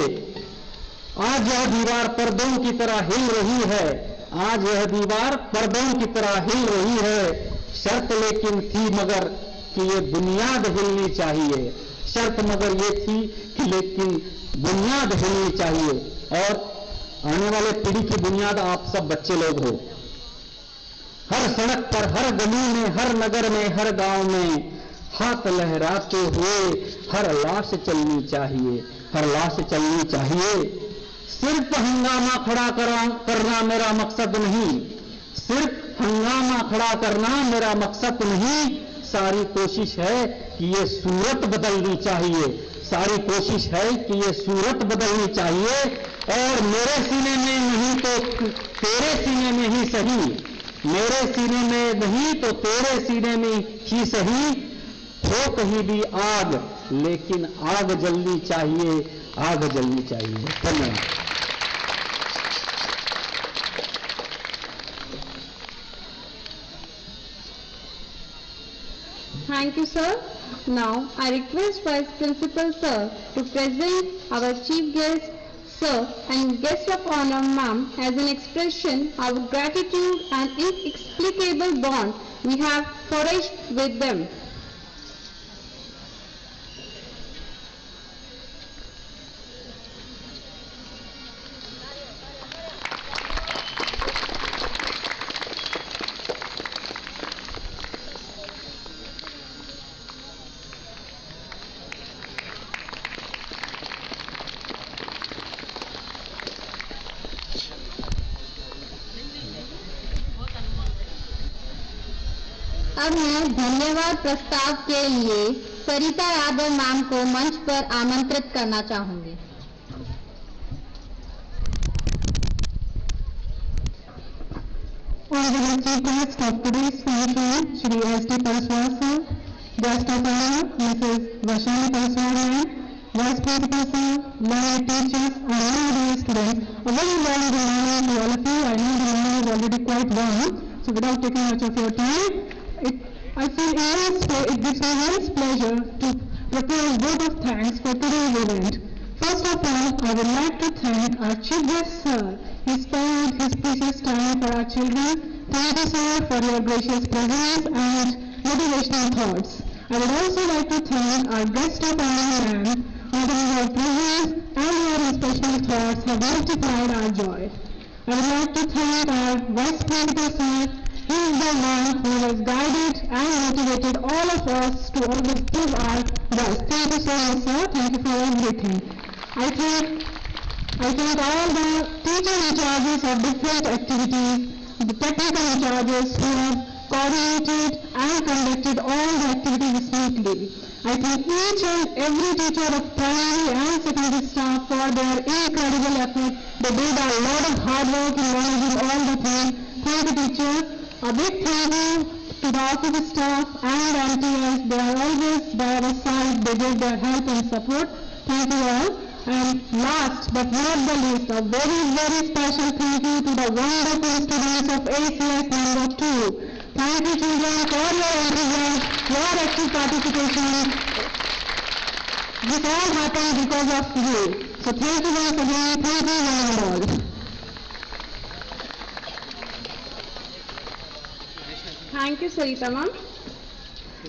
Speaker 10: आज यह दीवार पर्दों की तरह हिल रही है, आज यह दीवार पर्दों की तरह हिल रही है, शर्त लेकिन थी मगर कि ये बुनियाद हिलनी चाहिए, शर्त मगर ये थी कि लेकिन बुनियाद हिलनी चाहिए। और आने वाले पीढ़ी की बुनियाद आप सब बच्चे लोग हो। हर सड़क पर, हर गली में, हर नगर में, हर गांव में हाथ लहराते हुए हर लाश चलनी चाहिए, हर लाश चलनी चाहिए। सिर्फ हंगामा खड़ा करना मेरा मकसद नहीं, सिर्फ हंगामा खड़ा करना मेरा मकसद नहीं, सारी कोशिश है कि ये सूरत बदलनी चाहिए, सारी कोशिश है कि ये सूरत बदलनी चाहिए। और मेरे सीने में नहीं तो तेरे सीने में ही सही, मेरे सीने में नहीं तो तेरे सीने में ही सही, हो कहीं भी आग लेकिन आग जलनी चाहिए, आग जलनी चाहिए। धन्यवाद।
Speaker 7: Thank you, sir. Now, I request Vice Principal, sir, to present our chief guest, Sir and guest of honor, ma'am, as an expression of gratitude and inexplicable bond we have forged with them.
Speaker 2: अब मैं धन्यवाद प्रस्ताव के लिए सरिता Yadav ma'am को मंच पर आमंत्रित करना चाहूंगी।
Speaker 12: Honorable Chief Guest of today's function, Shri S.D. Paraswar sir, Guest of honor, Mrs. Vaishali Paraswar ma'am, Vice Principal sir, learned teachers and all dear students, a very warm good morning to all of you. I know the morning is already quite warm, so without taking much of your time, I feel it gives me immense pleasure to propose a vote of thanks for today's event. First of all, I would like to thank our Chief Guest sir. He spared his precious time for our children. Thank you sir for your gracious presence and motivational thoughts. I would also like to thank our guest of honor ma'am, whose your presence and your special thoughts have multiplied our joy. I would like to thank our Vice Principal sir. He is the one who has guided and motivated all of us to always give our best. Thank you so much, sir. Thank you for everything. I thank all the teaching in charges of different activities, the technical in charges who have coordinated and conducted all the activities smoothly. I thank each and every teacher of primary and secondary staff for their incredible effort. They did a lot of hard work in managing all the things. Thank you, teachers. A big thank you to the office staff and MTS. They are always by our side. They give their help and support. Thank you all. And last but not the least, a very, very special thank you to the wonderful students of ACS number 2. Thank you children for your enthusiasm, your active participation. This all happened because of you. So thank you once again. Thank you one and all.
Speaker 7: Thank you, Sarita ma'am.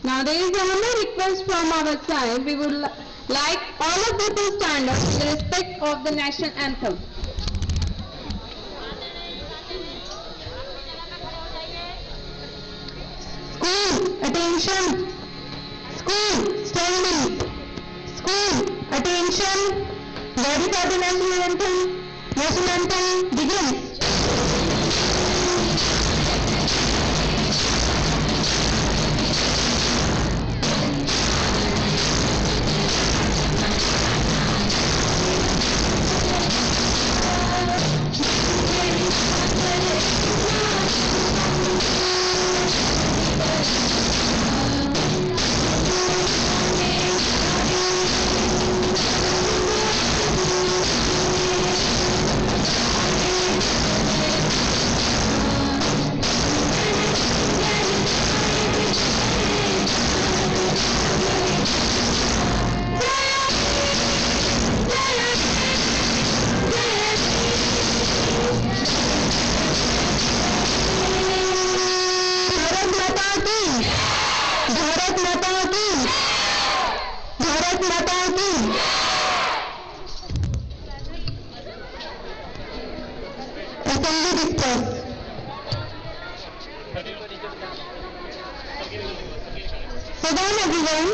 Speaker 7: Now there is a humble request from our side. We would like all of you to stand up in respect of the national anthem.
Speaker 12: School, attention. School, standing. School, attention. Ready for the national anthem. National anthem begins. So then everyone,